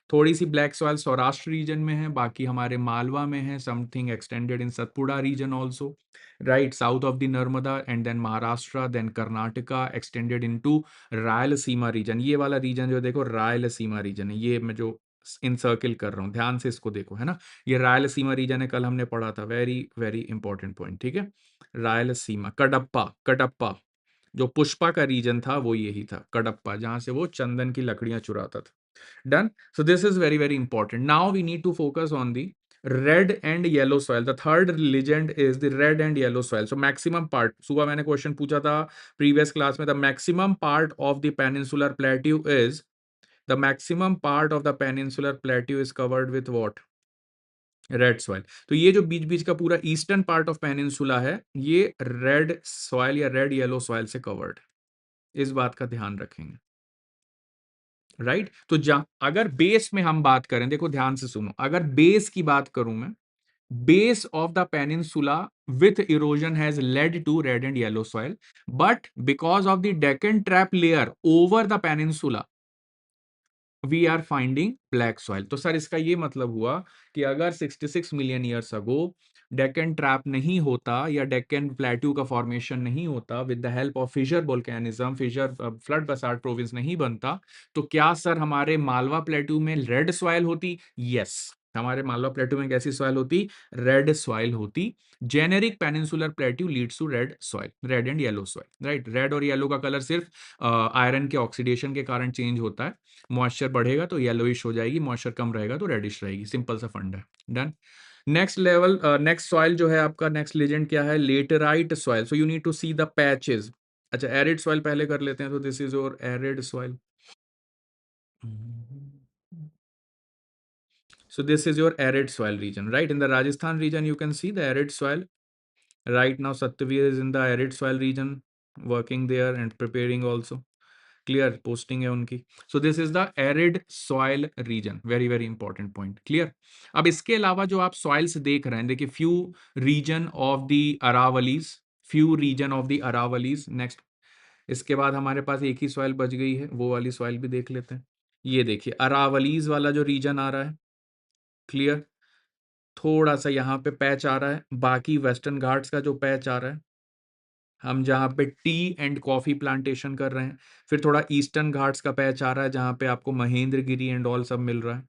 थोड़ी सी ब्लैक सॉइल सौराष्ट्र रीजन में है, बाकी हमारे मालवा में है, something extended in Satpura region also, right, south of the Narmada, and then Maharashtra, then Karnataka, extended into Rayalaseema region. ये वाला रीजन जो देखो रायलसीमा रीजन है, ये मैं जो इनसर्किल कर रहा हूँ, ध्यान से इसको देखो, है ना, ये रायलसीमा रीजन है, कल हमने पढ़ा था, वेरी वेरी इंपॉर्टेंट पॉइंट, ठीक है? रायलसीमा, कडप्पा, कडप्पा जो पुष्पा का रीजन था वो यही था, कडप्पा, जहां से वो चंदन की लकड़ियां चुराता था। Done. So this is very, very important. Now we need to focus on the red and yellow soil. The third legend is the red and yellow soil. So maximum part, सुबह मैंने क्वेश्चन पूछा था previous class में, the maximum part of the peninsular plateau is, the maximum part of the peninsular plateau is covered with what? Red soil. तो ये जो बीच बीच का पूरा ईस्टर्न पार्ट ऑफ पेनिनसुला है, ये रेड सॉइल या रेड येलो सॉइल से कवर्ड, इस बात का ध्यान रखेंगे, राइट? तो अगर बेस में हम बात करें, देखो ध्यान से सुनो, अगर बेस की बात करूं मैं, base of the peninsula with erosion has led to red and yellow soil, but because of the Deccan trap layer over the peninsula we are finding black soil. तो सर इसका ये मतलब हुआ कि अगर 66 million years ago Deccan trap नहीं होता या डेक्कन प्लेट्यू का फॉर्मेशन नहीं होता, with the help of fissure volcanism, fissure flood basalt province नहीं बनता, तो क्या सर हमारे मालवा प्लेट्यू में रेड सॉइल होती? यस, हमारे मालवा प्लेट्यू में कैसी सॉइल होती? रेड सॉइल होती। Generic peninsular plateau leads to red soil, red and yellow soil, right? Red और येलो का कलर सिर्फ आयरन के ऑक्सीडेशन के कारण चेंज होता है। मॉइस्चर बढ़ेगा तो येलोइश हो जाएगी, मॉइस्चर कम रहेगा तो रेडिश रहेगी, सिंपल सा फंड है। Done. Next level, next soil जो है आपका, नेक्स्ट लेजेंड क्या है? Laterite soil. So you need to see the patches. अच्छा एरिड सॉइल पहले कर लेते हैं, तो this is your arid soil. So this is your arid soil region, right? In the Rajasthan region, you can see the arid soil. Right now, Satyavir is in the arid soil region, working there and preparing also. Clear, posting है उनकी। So this is the arid soil region, very very important point. Clear? अब इसके अलावा जो आप soils देख रहे हैं, देखिए few region of the Aravallis, few region of the Aravallis. Next, इसके बाद हमारे पास एक ही सॉइल बच गई है, वो वाली सॉइल भी देख लेते हैं। ये देखिए अरावलीज वाला जो रीजन आ रहा है, क्लियर। थोड़ा सा यहाँ पे पैच आ रहा है, बाकी वेस्टर्न घाट्स का जो पैच आ रहा है, हम जहाँ पे टी एंड कॉफी प्लांटेशन कर रहे हैं। फिर थोड़ा ईस्टर्न घाट्स का पैच आ रहा है जहाँ पे आपको महेंद्रगिरी एंड ऑल सब मिल रहा है।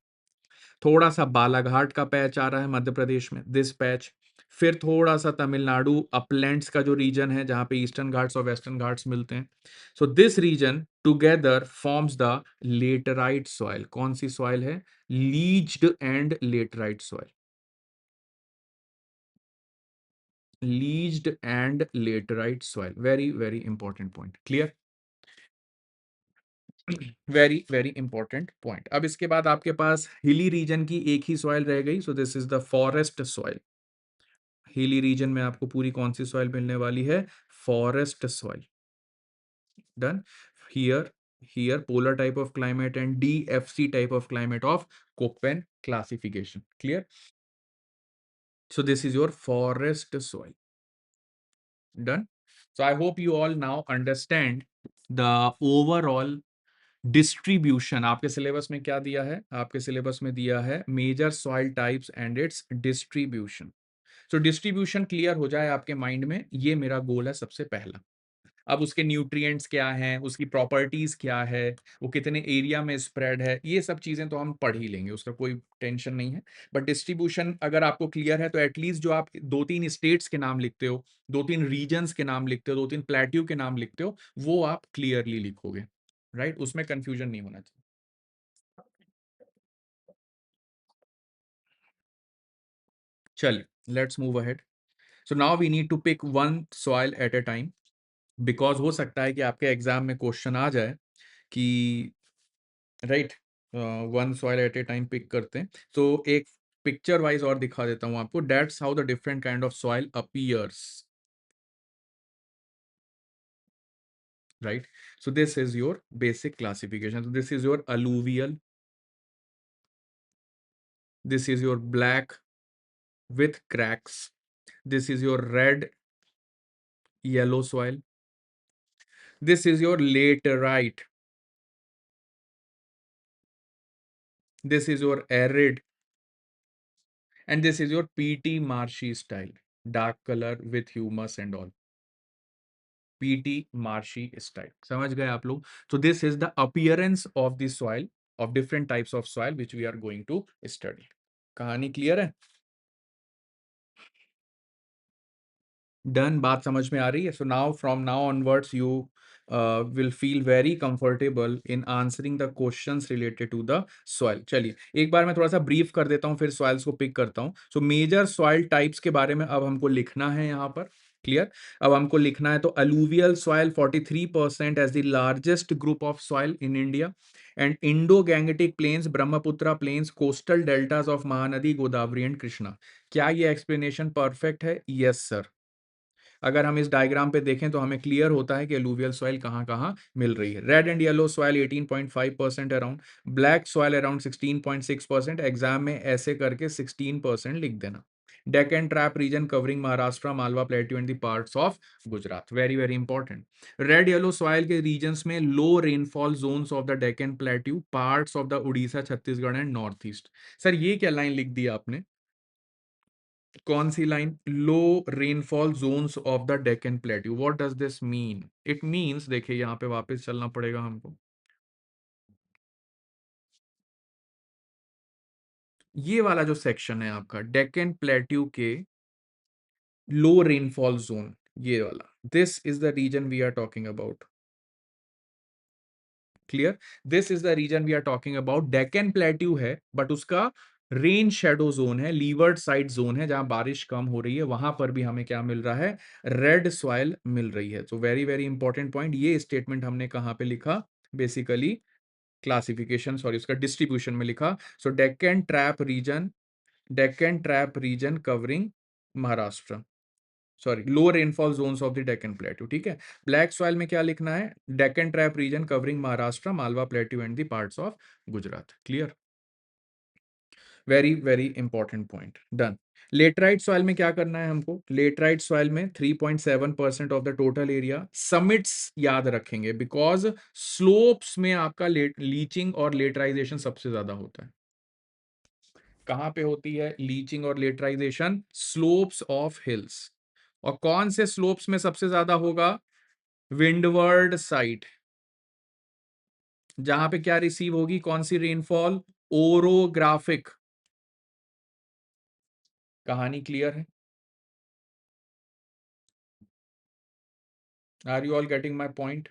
थोड़ा सा बालाघाट का पैच आ रहा है मध्य प्रदेश में, दिस पैच। फिर थोड़ा सा तमिलनाडु अपलैंड्स का जो रीजन है जहाँ पे ईस्टर्न घाट्स और वेस्टर्न घाट्स मिलते हैं। So this region together forms the laterite soil. कौन सी सॉइल है? Leached and laterite soil. Leached and laterite soil, very very important point, clear. Very very important point. अब इसके बाद आपके पास हिली रीजन की एक ही सॉइल रह गई, सो this is the forest soil. Hilly region में आपको पूरी कौन सी सॉइल मिलने वाली है? Forest soil. Done. Here here polar type of climate and DFC type of climate of Koppen classification, clear. So this is your forest soil. Done. So I hope you all now understand the overall distribution. आपके syllabus में क्या दिया है? आपके syllabus में दिया है major soil types and its distribution. So distribution clear हो जाए आपके माइंड में, ये मेरा गोल है सबसे पहला। अब उसके न्यूट्रिएंट्स क्या हैं, उसकी प्रॉपर्टीज क्या है, वो कितने एरिया में स्प्रेड है, ये सब चीजें तो हम पढ़ ही लेंगे, उसका कोई टेंशन नहीं है। बट डिस्ट्रीब्यूशन अगर आपको क्लियर है तो एटलीस्ट जो आप दो तीन स्टेट्स के नाम लिखते हो, दो तीन रीजन्स के नाम लिखते हो, दो तीन प्लेट्यू के नाम लिखते हो, वो आप क्लियरली लिखोगे, राइट? उसमें कंफ्यूजन नहीं होना चाहिए। चलिए, let's move ahead. So now we need to pick one soil at a time, because हो सकता है कि आपके एग्जाम में क्वेश्चन आ जाए कि write one soil at a time pick करते हैं। तो एक पिक्चर वाइज और दिखा देता हूं आपको, that's how the different kind of soil appears, right? So this is your basic classification. This is your alluvial, this is your black with cracks, this is your red yellow soil, this is your laterite, this is your arid, and this is your PT marshy style, dark color with humus and all, PT marshy style। समझ गए आप लोग? So this is the appearance of the soil, of different types of soil which we are going to study। कहानी clear है? Done, बात समझ में आ रही है? So now from now onwards you will feel very comfortable in answering the questions related to the soil. चलिए एक बार मैं थोड़ा सा ब्रीफ कर देता हूँ, फिर सॉइल्स को पिक करता हूँ। सो मेजर सॉइल टाइप्स के बारे में अब हमको लिखना है यहाँ पर, क्लियर। अब हमको लिखना है तो alluvial soil 43% as the largest group of soil in India, and Indo Gangetic plains, Brahmaputra plains, coastal deltas of Mahanadi, Godavari and Krishna. क्या ये एक्सप्लेनेशन परफेक्ट है? Yes sir. अगर हम इस डायग्राम पे देखें तो हमें क्लियर होता है कि एलुवियल सॉइल कहाँ कहाँ मिल रही है। Red and yellow soil 18.5% around, black soil around 16.6%। Exam में ऐसे करके 16% लिख देना। Deccan trap region covering Maharashtra, Malwa plateau and the parts of Gujarat, very very important. Red yellow soil के रीजन्स में low rainfall zones of the Deccan plateau, parts of the Orissa, Chhattisgarh and north east. Sir ये क्या line लिख दी आपने? कौन सी line? Low rainfall zones of the Deccan plateau, what does this mean? It means, देखिए यहाँ पे वापस चलना पड़ेगा हमको। ये वाला जो सेक्शन है आपका डेक्कन प्लेट्यू के लो रेनफॉल जोन, ये वाला, this is the region we are talking about, clear. This is the region we are talking about. Deccan plateau है बट उसका रेन शेडो जोन है, लीवर्ड साइड जोन है, जहां बारिश कम हो रही है, वहां पर भी हमें क्या मिल रहा है? रेड सॉइल मिल रही है। So very very important point. ये स्टेटमेंट हमने कहां पे लिखा? बेसिकली क्लासिफिकेशन, सॉरी, उसका डिस्ट्रीब्यूशन में लिखा। So Deccan trap region, Deccan trap region covering Maharashtra, sorry, low rainfall zones of the Deccan plateau, ठीक है। ब्लैक सॉइल में क्या लिखना है? Deccan trap region covering Maharashtra, Malwa plateau and the parts of Gujarat, clear. Very very important point, done. Laterite soil में क्या करना है हमको? लेटराइट सॉइल में 3.7% of the total area. Summits याद रखेंगे बिकॉज स्लोप्स में आपका लीचिंग और लेटराइजेशन सबसे ज्यादा होता है। कहां पे होती है लीचिंग और लेटराइजेशन? Slopes of hills. और कौन से स्लोप्स में सबसे ज्यादा होगा? Windward side. जहां पे क्या रिसीव होगी? कौन सी रेनफॉल? ओरोग्राफिक। कहानी क्लियर है? Are you all getting my point?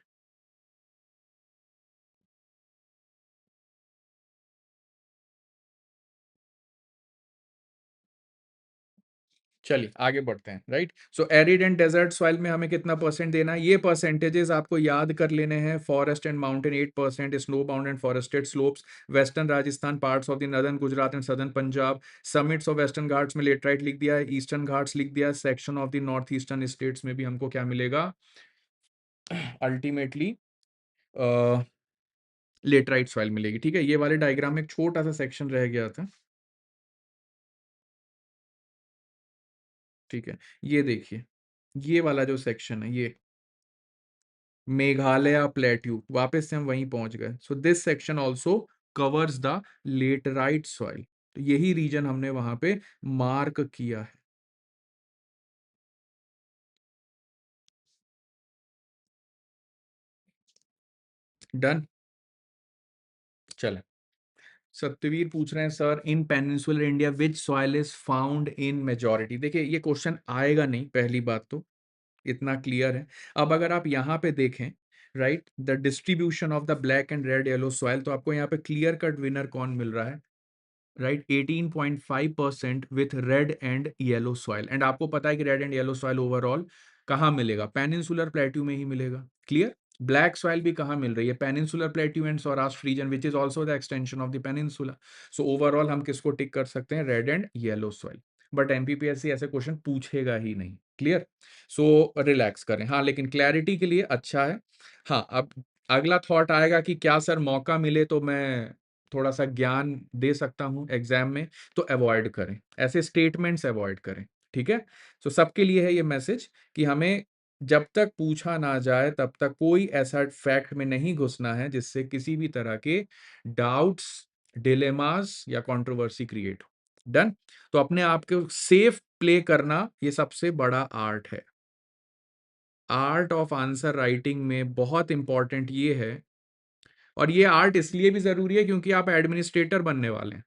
चलिए आगे बढ़ते हैं, right. So arid and desert soil में हमें कितना परसेंट देना है? ये परसेंटेजेस आपको याद कर लेने हैं। Forest and mountain 8%, snow bound and forested slopes western Rajasthan, parts of the northern Gujarat and southern Punjab, summits of western Ghats में लेटराइट लिख दिया है, ईस्टर्न घाट्स लिख दिया है, section of the north eastern states में भी हमको क्या मिलेगा अल्टीमेटली? लेटराइट सॉइल मिलेगी। ठीक है, ये वाले डायग्राम में एक छोटा सा सेक्शन रह गया था। ठीक है, ये देखिए, ये वाला जो सेक्शन है, ये मेघालय प्लेट्यू, वापस से हम वहीं पहुंच गए। So this section also covers the laterite soil. तो यही रीजन हमने वहां पे मार्क किया है। डन। चले, सत्यवीर पूछ रहे हैं sir in peninsular India which soil is found in majority. देखिए ये क्वेश्चन आएगा नहीं, पहली बात तो इतना क्लियर है। अब अगर आप यहाँ पे देखें, right, the distribution of the black and red yellow soil, तो आपको यहाँ पे क्लियर कट विनर कौन मिल रहा है? Right, 18.5% with red and yellow soil. And आपको पता है कि red and yellow soil overall कहाँ मिलेगा? पेनिनसुलर प्लेट्यू में ही मिलेगा। क्लियर? ब्लैक सॉइल भी कहाँ मिल रही है? Peninsular plateau and Saurashtra region which is also the extension of the peninsula. So overall हम किसको टिक कर सकते हैं? Red and yellow soil. But MPPSC ऐसे क्वेश्चन पूछेगा ही नहीं। क्लियर? सो रिलैक्स करें। हाँ, लेकिन क्लैरिटी के लिए अच्छा है। हाँ, अब अगला थॉट आएगा कि क्या सर मौका मिले तो मैं थोड़ा सा ज्ञान दे सकता हूं एग्जाम में, तो अवॉइड करें, ऐसे स्टेटमेंट्स अवॉइड करें। ठीक है, तो सबके लिए है ये मैसेज कि हमें जब तक पूछा ना जाए तब तक कोई ऐसा फैक्ट में नहीं घुसना है जिससे किसी भी तरह के डाउट्स, डिलेमास या कंट्रोवर्सी क्रिएट हो। डन। तो अपने आप को सेफ प्ले करना ये सबसे बड़ा आर्ट है। आर्ट ऑफ आंसर राइटिंग में बहुत इंपॉर्टेंट ये है, और ये आर्ट इसलिए भी जरूरी है क्योंकि आप एडमिनिस्ट्रेटर बनने वाले हैं।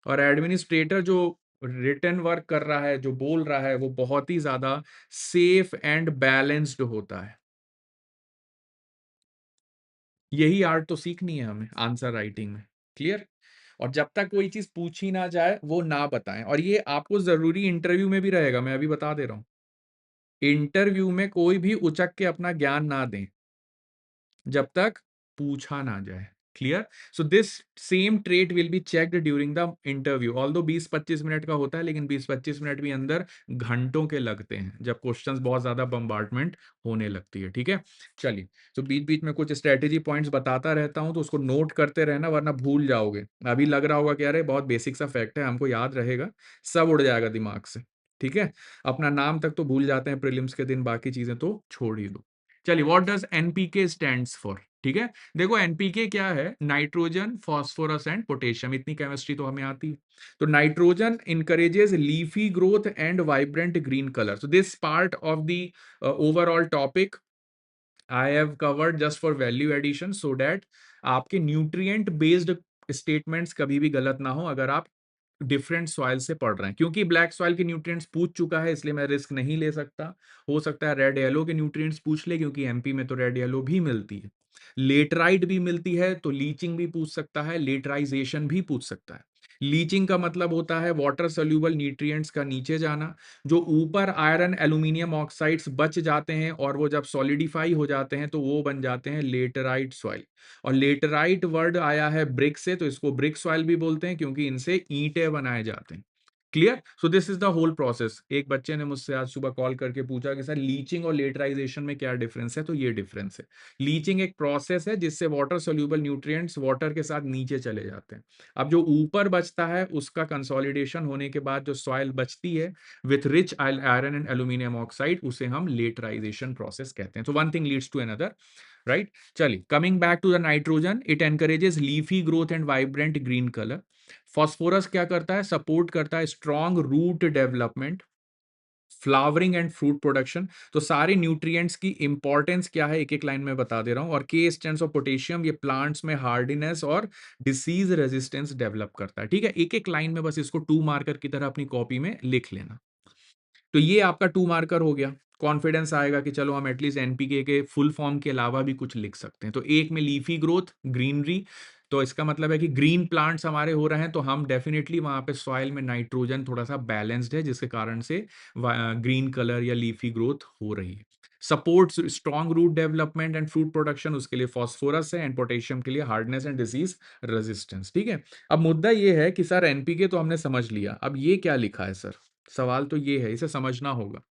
और एडमिनिस्ट्रेटर जो रिटन वर्क कर रहा है, जो बोल रहा है, वो बहुत ही ज्यादा सेफ एंड बैलेंस्ड होता है। यही आर्ट तो सीखनी है हमें आंसर राइटिंग में। क्लियर? और जब तक कोई चीज पूछी ना जाए वो ना बताएं, और ये आपको जरूरी इंटरव्यू में भी रहेगा, मैं अभी बता दे रहा हूं। इंटरव्यू में कोई भी उचक के अपना ज्ञान ना दें जब तक पूछा ना जाए। Clear? So this same trait will be checked during the interview. All दो 20-25 मिनट का होता है, लेकिन 20-25 मिनट भी अंदर घंटों के लगते हैं जब क्वेश्चंस बहुत ज्यादा बम्बार्टमेंट होने लगती है। ठीक है, चलिए। तो बीच बीच में कुछ स्ट्रेटेजी पॉइंट्स बताता रहता हूं, तो उसको नोट करते रहना वरना भूल जाओगे। अभी लग रहा होगा कि अरे बहुत बेसिक सा फैक्ट है, हमको याद रहेगा, सब उड़ जाएगा दिमाग से। ठीक है, अपना नाम तक तो भूल जाते हैं प्रीलिम्स के दिन, बाकी चीजें तो छोड़ ही दो। चलिए, what does NPK stands for? ठीक है, देखो एनपीके क्या है? Nitrogen, phosphorus and potassium. इतनी केमिस्ट्री तो हमें आती है। तो nitrogen encourages leafy growth and vibrant green colour. So this part of the overall topic I have covered just for value addition, so that आपके न्यूट्रिएंट बेस्ड स्टेटमेंट्स कभी भी गलत ना हो अगर आप डिफरेंट सॉइल से पढ़ रहे हैं। क्योंकि ब्लैक सॉइल के न्यूट्रिएंट्स पूछ चुका है, इसलिए मैं रिस्क नहीं ले सकता। हो सकता है रेड येलो के न्यूट्रिएंट्स पूछ ले, क्योंकि एमपी में तो रेड येलो भी मिलती है, लेटराइट भी मिलती है, तो लीचिंग भी पूछ सकता है, लेटराइजेशन भी पूछ सकता है। लीचिंग का मतलब होता है वाटर सोल्यूबल न्यूट्रिएंट्स का नीचे जाना, जो ऊपर आयरन एल्यूमिनियम ऑक्साइड्स बच जाते हैं और वो जब सॉलिडिफाई हो जाते हैं तो वो बन जाते हैं लेटराइट सॉइल। और लेटराइट वर्ड आया है ब्रिक से, तो इसको ब्रिक सॉइल भी बोलते हैं क्योंकि इनसे ईंटें बनाए जाते हैं। Clear? So this is the whole process. एक बच्चे ने मुझसे आज सुबह कॉल करके पूछा कि सर लीचिंग और लेटराइजेशन में क्या डिफरेंस है, तो ये डिफरेंस है। लीचिंग एक प्रोसेस है जिससे वाटर सोल्यूबल न्यूट्रिएंट्स वाटर के साथ नीचे चले जाते हैं। अब जो ऊपर बचता है उसका कंसोलिडेशन होने के बाद जो सॉइल बचती है with rich iron and aluminium oxide, उसे हम लेटराइजेशन प्रोसेस कहते हैं। तो one thing leads to another, right? चलिए, coming back to the nitrogen, it encourages leafy growth and vibrant green colour. Phosphorus क्या करता है? सपोर्ट करता है strong root development, flowering and fruit production. तो सारे न्यूट्रिएंट्स की इंपॉर्टेंस क्या है एक एक लाइन में बता दे रहा हूं। और के स्टैंड्स ऑफ पोटेशियम, ये प्लांट्स में हार्डीनेस और डिसीज रेजिस्टेंस डेवलप करता है। ठीक है, एक एक लाइन में बस इसको 2 मार्कर की तरह अपनी कॉपी में लिख लेना। तो ये आपका 2 मार्कर हो गया। कॉन्फिडेंस आएगा कि चलो हम एटलीस्ट एनपीके के फुल फॉर्म के अलावा भी कुछ लिख सकते हैं। तो एक में लीफी ग्रोथ, ग्रीनरी, तो इसका मतलब है कि ग्रीन प्लांट्स हमारे हो रहे हैं, तो हम डेफिनेटली वहां पे सॉइल में नाइट्रोजन थोड़ा सा बैलेंस्ड है, जिसके कारण से ग्रीन कलर या लीफी ग्रोथ हो रही है। Supports strong root development and fruit production, उसके लिए फॉस्फोरस है, एंड पोटेशियम के लिए हार्डनेस एंड डिजीज रेजिस्टेंस। ठीक है, अब मुद्दा ये है कि सर एनपीके तो हमने समझ लिया, अब ये क्या लिखा है सर? सवाल तो ये है, इसे समझना होगा।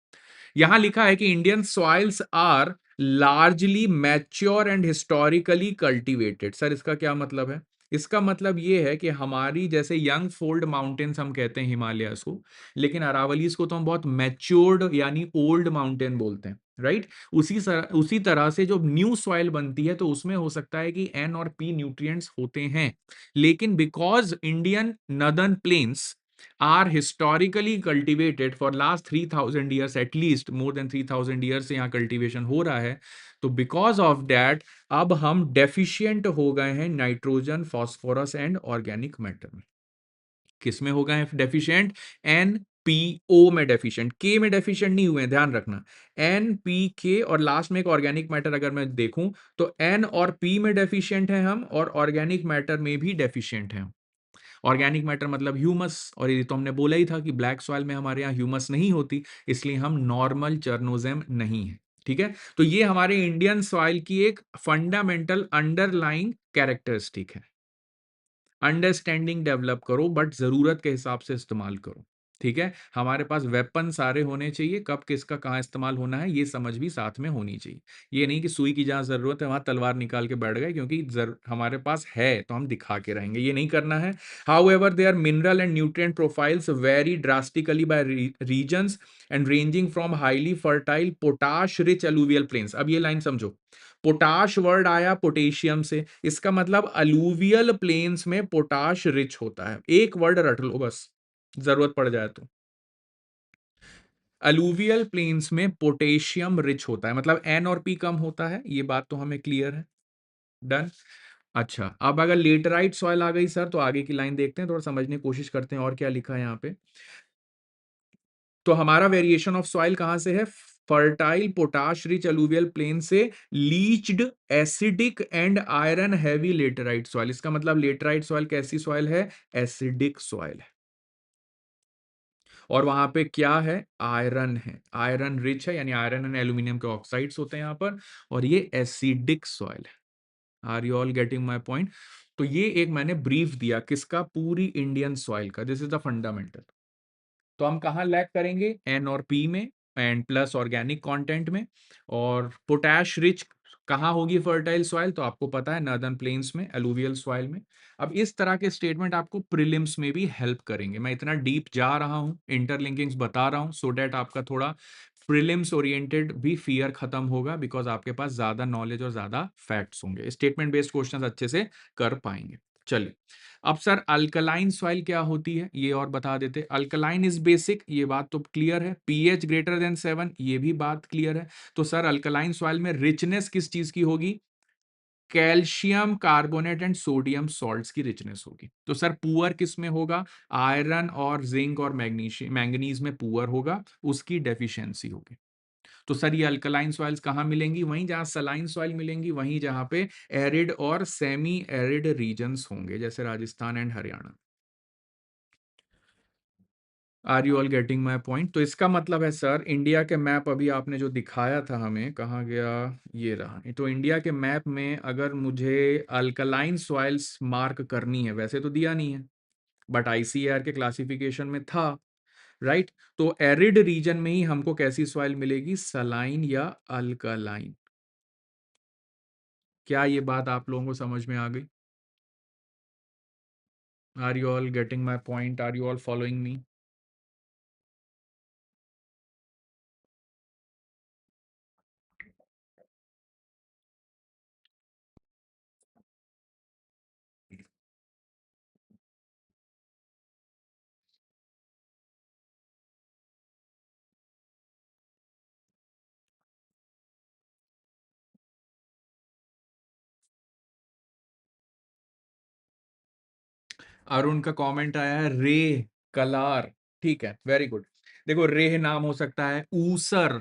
यहां लिखा है कि Indian soils are largely mature and historically cultivated. Sir इसका क्या मतलब है? इसका मतलब ये है कि हमारी जैसे यंग फोल्ड माउंटेन्स हम कहते हैं हिमालयस को, लेकिन अरावलीज को तो हम बहुत मैच्योर्ड यानी ओल्ड माउंटेन बोलते हैं, राइट? उसी तरह से जो न्यू सॉइल बनती है तो उसमें हो सकता है कि एन और पी न्यूट्रिएंट्स होते हैं, लेकिन because Indian northern plains are historically cultivated for last 3000 years, at least more than 3000 years से यहाँ कल्टीवेशन हो रहा है, तो बिकॉज ऑफ दैट अब हम डेफिशिएंट हो गए हैं nitrogen, phosphorus and organic matter में। किस में हो गए हैं डेफिशिएंट? एन पी ओ में डेफिशिएंट, के में डेफिशिएंट नहीं हुए हैं, ध्यान रखना। एन पी के और लास्ट में एक ऑर्गेनिक मैटर अगर मैं देखूं तो एन और पी में डेफिशिएंट हैं हम, और ऑर्गेनिक मैटर में भी डेफिशिएंट हैं। ऑर्गेनिक मैटर मतलब ह्यूमस, और ये तो हमने बोला ही था कि ब्लैक सॉइल में हमारे यहाँ ह्यूमस नहीं होती, इसलिए हम नॉर्मल चर्नोजेम नहीं है। ठीक है, तो ये हमारे इंडियन सॉइल की एक फंडामेंटल अंडरलाइंग कैरेक्टरिस्टिक है। अंडरस्टैंडिंग डेवलप करो, बट जरूरत के हिसाब से इस्तेमाल करो। ठीक है, हमारे पास वेपन सारे होने चाहिए, कब किसका कहाँ इस्तेमाल होना है ये समझ भी साथ में होनी चाहिए। ये नहीं कि सुई की जहां जरूरत है वहां तलवार निकाल के बैठ गए, क्योंकि हमारे पास है तो हम दिखा के रहेंगे, ये नहीं करना है। However their mineral and nutrient profiles vary drastically by regions and ranging from highly fertile potash rich alluvial plains. अब ये लाइन समझो, पोटाश वर्ड आया पोटेशियम से, इसका मतलब अलूवियल प्लेन्स में पोटाश रिच होता है। एक वर्ड रट लो बस, जरूरत पड़ जाए तो। अलूवियल प्लेन्स में पोटेशियम रिच होता है, मतलब एन और पी कम होता है, ये बात तो हमें क्लियर है। डन। अच्छा, अब अगर लेटराइट सॉइल आ गई सर, तो आगे की लाइन देखते हैं, थोड़ा समझने की कोशिश करते हैं और क्या लिखा है यहाँ पे। तो हमारा वेरिएशन ऑफ सॉइल कहां से है? Fertile potash rich alluvial plain से leached acidic and iron heavy laterite soil. इसका मतलब लेटराइट सॉइल कैसी सॉइल है? एसिडिक सॉइल है। और वहां पे क्या है? आयरन है, आयरन रिच है, यानी आयरन एंड एल्यूमिनियम के ऑक्साइड्स होते हैं यहां पर, और ये एसिडिक सॉइल है। Are you all getting my point? तो ये एक मैंने ब्रीफ दिया किसका? पूरी इंडियन सॉइल का। This is the fundamental. तो हम कहाँ लैग करेंगे? एन और पी में, एंड प्लस ऑर्गेनिक कंटेंट में। और पोटैश रिच कहाँ होगी फर्टाइल सॉइल? तो आपको पता है नॉर्दर्न प्लेन्स में, एलुवियल सॉइल में। अब इस तरह के स्टेटमेंट आपको प्रीलिम्स में भी हेल्प करेंगे। मैं इतना डीप जा रहा हूं, इंटरलिंकिंग्स बता रहा हूं, सो दैट आपका थोड़ा प्रीलिम्स ओरिएंटेड भी फियर खत्म होगा, बिकॉज आपके पास ज्यादा नॉलेज और ज्यादा फैक्ट्स होंगे, स्टेटमेंट बेस्ड क्वेश्चंस अच्छे से कर पाएंगे। चलिए, अब सर अल्कलाइन सॉइल क्या होती है ये और बता देते। अल्कलाइन इज बेसिक, ये बात तो क्लियर है। पीएच ग्रेटर देन 7, ये भी बात क्लियर है। तो सर अल्कलाइन सॉइल में रिचनेस किस चीज की होगी? Calcium carbonate and sodium salts की रिचनेस होगी। तो सर पुअर किस में होगा? आयरन और जिंक और मैग्नीशियम मैंगनीज में पुअर होगा, उसकी डेफिशिएंसी होगी। तो सर ये अल्कलाइन सॉइल्स कहाँ मिलेंगी? वहीं जहां सलाइन सॉइल मिलेंगी, वहीं जहां पे एरिड और सेमी एरिड रीजन्स होंगे, जैसे Rajasthan and Haryana. Are you all getting my point? तो इसका मतलब है सर, इंडिया के मैप अभी आपने जो दिखाया था हमें, कहाँ गया? ये रहा। तो इंडिया के मैप में अगर मुझे अल्कलाइन सॉइल्स मार्क करनी है, वैसे तो दिया नहीं है, बट आईसीएआर के क्लासिफिकेशन में था, राइट। तो एरिड रीजन में ही हमको कैसी सॉइल मिलेगी, सलाइन या अल्कलाइन। क्या ये बात आप लोगों को समझ में आ गई? Are you all getting my point? Are you all following me? Arun का कमेंट आया है, रे कलार। ठीक है, वेरी गुड। देखो, रेह नाम हो सकता है, ऊसर,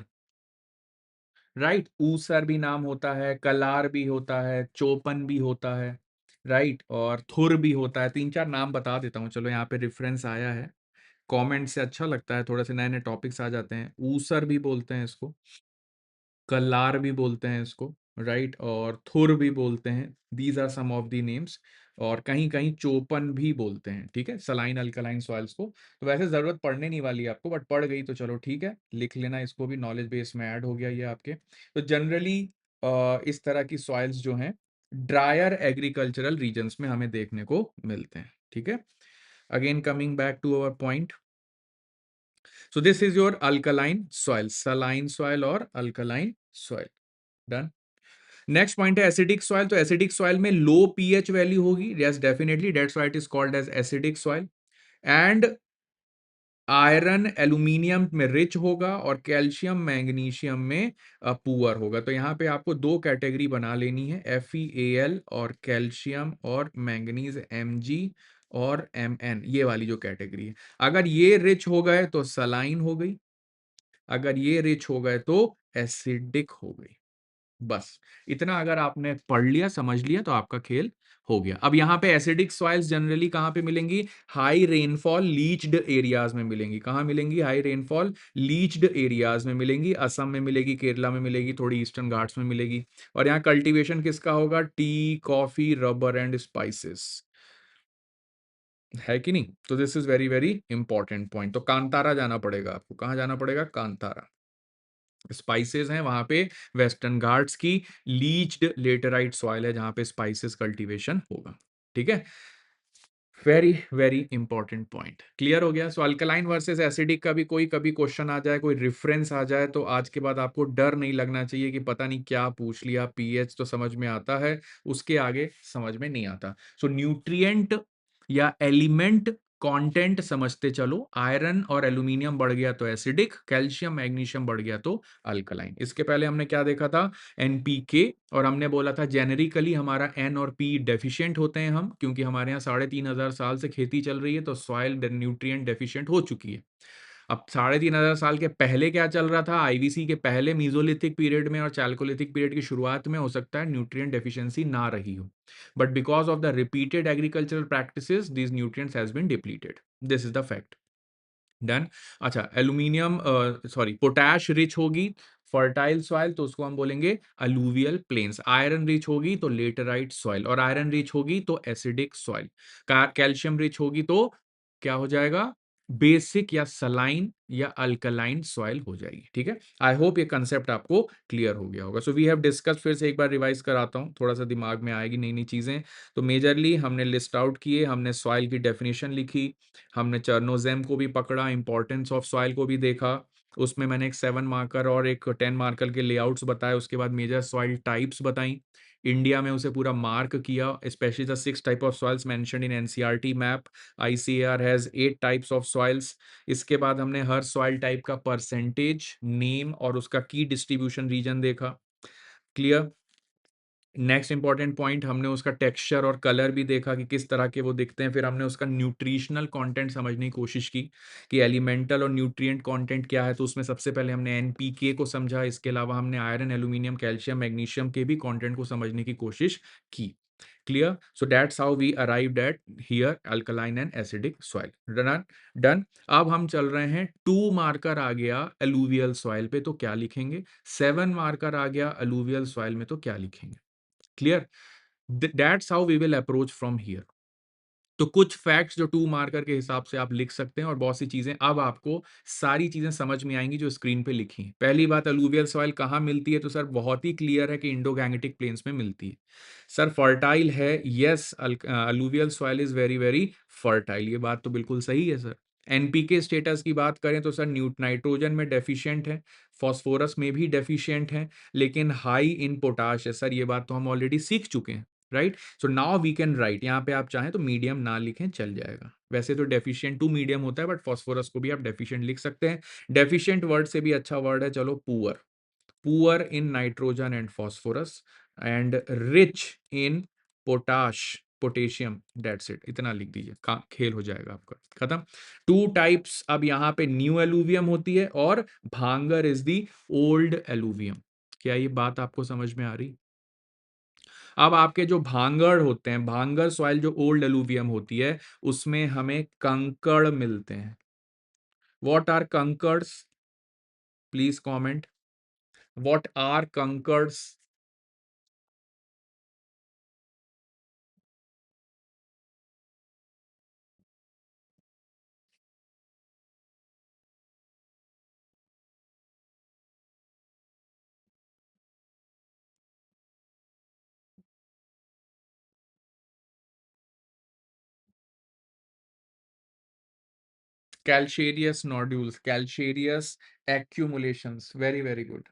राइट, ऊसर भी नाम होता है, कलार भी होता है, चोपन भी होता है, राइट, और थुर भी होता है। तीन चार नाम बता देता हूँ, चलो यहाँ पे रेफरेंस आया है, कमेंट से अच्छा लगता है, थोड़े से नए नए टॉपिक्स आ जाते हैं। ऊसर भी बोलते हैं इसको, कल्लार भी बोलते हैं इसको, राइट, और थुर भी बोलते हैं। These are some of the names. और कहीं कहीं चोपन भी बोलते हैं, ठीक है, सलाइन अल्कलाइन सॉइल्स को। तो वैसे जरूरत पड़ने नहीं वाली है आपको, बट पड़ गई तो चलो ठीक है, लिख लेना इसको भी, नॉलेज बेस में ऐड हो गया ये आपके। तो जनरली इस तरह की सॉइल्स जो हैं ड्रायर एग्रीकल्चरल रीजन्स में हमें देखने को मिलते हैं, ठीक है। Again coming back to our point, so this is your alkaline soil, saline soil और alkaline soil, done. Next point है एसिडिक सॉइल। तो एसिडिक सॉइल में लो पीएच वैल्यू होगी, yes definitely, that's why it is called as acidic soil. And iron aluminium में rich होगा और calcium magnesium में poor होगा। तो यहाँ पे आपको दो कैटेगरी बना लेनी है, FeAl और कैल्शियम और मैंगनीज Mg और Mn, ये वाली जो कैटेगरी है। अगर ये रिच हो गए तो सलाइन हो गई, अगर ये रिच हो गए तो एसिडिक हो गई। बस इतना अगर आपने पढ़ लिया, समझ लिया, तो आपका खेल हो गया। अब यहाँ पे एसिडिक सॉइल्स जनरली कहाँ पे मिलेंगी, हाई रेनफॉल लीच्ड एरियाज में मिलेंगी। कहाँ मिलेंगी, हाई रेनफॉल लीच्ड एरियाज में मिलेंगी। असम में मिलेगी, केरला में मिलेगी, थोड़ी ईस्टर्न घाट्स में मिलेगी। और यहाँ कल्टीवेशन किसका होगा, T, coffee, rubber and spices, है कि नहीं। तो this is very very important point. तो कांतारा जाना पड़ेगा आपको, कहाँ जाना पड़ेगा, कांतारा। स्पाइसेस हैं वहां पे, वेस्टर्न घाट्स की लीच्ड लेटराइट सॉइल है जहां पे स्पाइसेस कल्टीवेशन होगा, ठीक है। Very very important point, clear हो गया। सो अल्कलाइन वर्सेस एसिडिक का भी कोई कभी क्वेश्चन आ जाए, कोई रेफरेंस आ जाए, तो आज के बाद आपको डर नहीं लगना चाहिए कि पता नहीं क्या पूछ लिया। पीएच तो समझ में आता है, उसके आगे समझ में नहीं आता। सो न्यूट्रिएंट या एलिमेंट कंटेंट समझते चलो। आयरन और एल्यूमिनियम बढ़ गया तो एसिडिक, कैल्शियम मैग्नीशियम बढ़ गया तो अल्कलाइन। इसके पहले हमने क्या देखा था, एनपीके, और हमने बोला था जेनेरिकली हमारा एन और पी डेफिशिएंट होते हैं हम, क्योंकि हमारे यहाँ 3,500 साल से खेती चल रही है, तो सॉइल न्यूट्रिएंट डेफिशिएंट हो चुकी है। अब 3,500 साल के पहले क्या चल रहा था, आईवीसी के पहले मीजोलिथिक पीरियड में और चैल्कोलिथिक पीरियड की शुरुआत में हो सकता है न्यूट्रिएंट डेफिशिएंसी ना रही हो, but because of the repeated agricultural practices these nutrients has been depleted, this is the fact, done. अच्छा, एल्यूमिनियम सॉरी पोटैश रिच होगी फर्टाइल सॉइल, तो उसको हम बोलेंगे अलूवियल प्लेन्स। आयरन रिच होगी तो लेटराइट सॉइल, और आयरन रिच होगी तो एसिडिक सॉइल। कैल्शियम रिच होगी तो क्या हो जाएगा, बेसिक या सलाइन या अल्कलाइन सॉइल हो जाएगी, ठीक है। आई होप ये कंसेप्ट आपको क्लियर हो गया होगा। सो वी हैव डिस्कस, फिर से एक बार रिवाइज कराता हूँ, थोड़ा सा दिमाग में आएगी नई नई चीजें। तो मेजरली हमने लिस्ट आउट किए, हमने सॉइल की डेफिनेशन लिखी, हमने चर्नोजेम को भी पकड़ा, इंपॉर्टेंस ऑफ सॉइल को भी देखा, उसमें मैंने एक 7 मार्कर और एक 10 मार्कर के लेआउट्स बताए, उसके बाद मेजर सॉइल टाइप्स बताई, इंडिया में उसे पूरा मार्क किया, specially the 6 type of soils mentioned in NCERT map. ICAR has 8 types of soils. इसके बाद हमने हर सॉइल टाइप का परसेंटेज, नेम और उसका की डिस्ट्रीब्यूशन रीजन देखा, क्लियर। नेक्स्ट इंपॉर्टेंट पॉइंट, हमने उसका टेक्सचर और कलर भी देखा कि किस तरह के वो दिखते हैं। फिर हमने उसका न्यूट्रिशनल कंटेंट समझने की कोशिश की कि एलिमेंटल और न्यूट्रिएंट कंटेंट क्या है, तो उसमें सबसे पहले हमने एनपीके को समझा। इसके अलावा हमने आयरन, एल्यूमिनियम, कैल्शियम, मैग्नीशियम के भी कंटेंट को समझने की कोशिश की, clear. So that's how we arrived at here alkaline and acidic soil, done done. अब हम चल रहे हैं, 2 मार्कर आ गया अलूवियल सॉइल पे तो क्या लिखेंगे, 7 मार्कर आ गया अलूवियल सॉइल में तो क्या लिखेंगे, clear. That's how we will approach from here. तो कुछ फैक्ट्स जो टू मार्कर के हिसाब से आप लिख सकते हैं और बहुत सी चीजें अब आपको सारी चीजें समझ में आएंगी जो स्क्रीन पे लिखी हैं। पहली बात, अलूवियल सॉइल कहाँ मिलती है? तो सर बहुत ही क्लियर है कि इंडो गैंगेटिक प्लेन्स में मिलती है। सर फर्टाइल है, yes, alluvial soil is very very fertile, ये बात तो बिल्कुल सही है सर। एनपीके स्टेटस की बात करें तो सर नाइट्रोजन में डेफिशिएंट है, फॉस्फोरस में भी डेफिशिएंट है, लेकिन हाई इन पोटाश है सर, ये बात तो हम ऑलरेडी सीख चुके हैं, right. So now we can write, यहाँ पे आप चाहें तो मीडियम ना लिखें चल जाएगा, वैसे तो डेफिशिएंट टू मीडियम होता है, बट फॉस्फोरस को भी आप डेफिशिएंट लिख सकते हैं। डेफिशिएंट वर्ड से भी अच्छा वर्ड है, चलो poor, poor in nitrogen and phosphorus and rich in potash potassium, that's it, इतना लिख दीजिए, खेल हो जाएगा आपका खत्म। टू टाइप्स अब यहाँ पे न्यू एलुवियम होती है और भांगर इज दी ओल्ड एलुवियम। क्या ये बात आपको समझ में आ रही? अब आपके जो भांगड़ होते हैं, भांगर सॉइल जो ओल्ड एलुवियम होती है, उसमें हमें कंकड़ मिलते हैं। What are kankars? Please comment, what are kankars? Calcareous nodules, calcareous accumulations, very very good.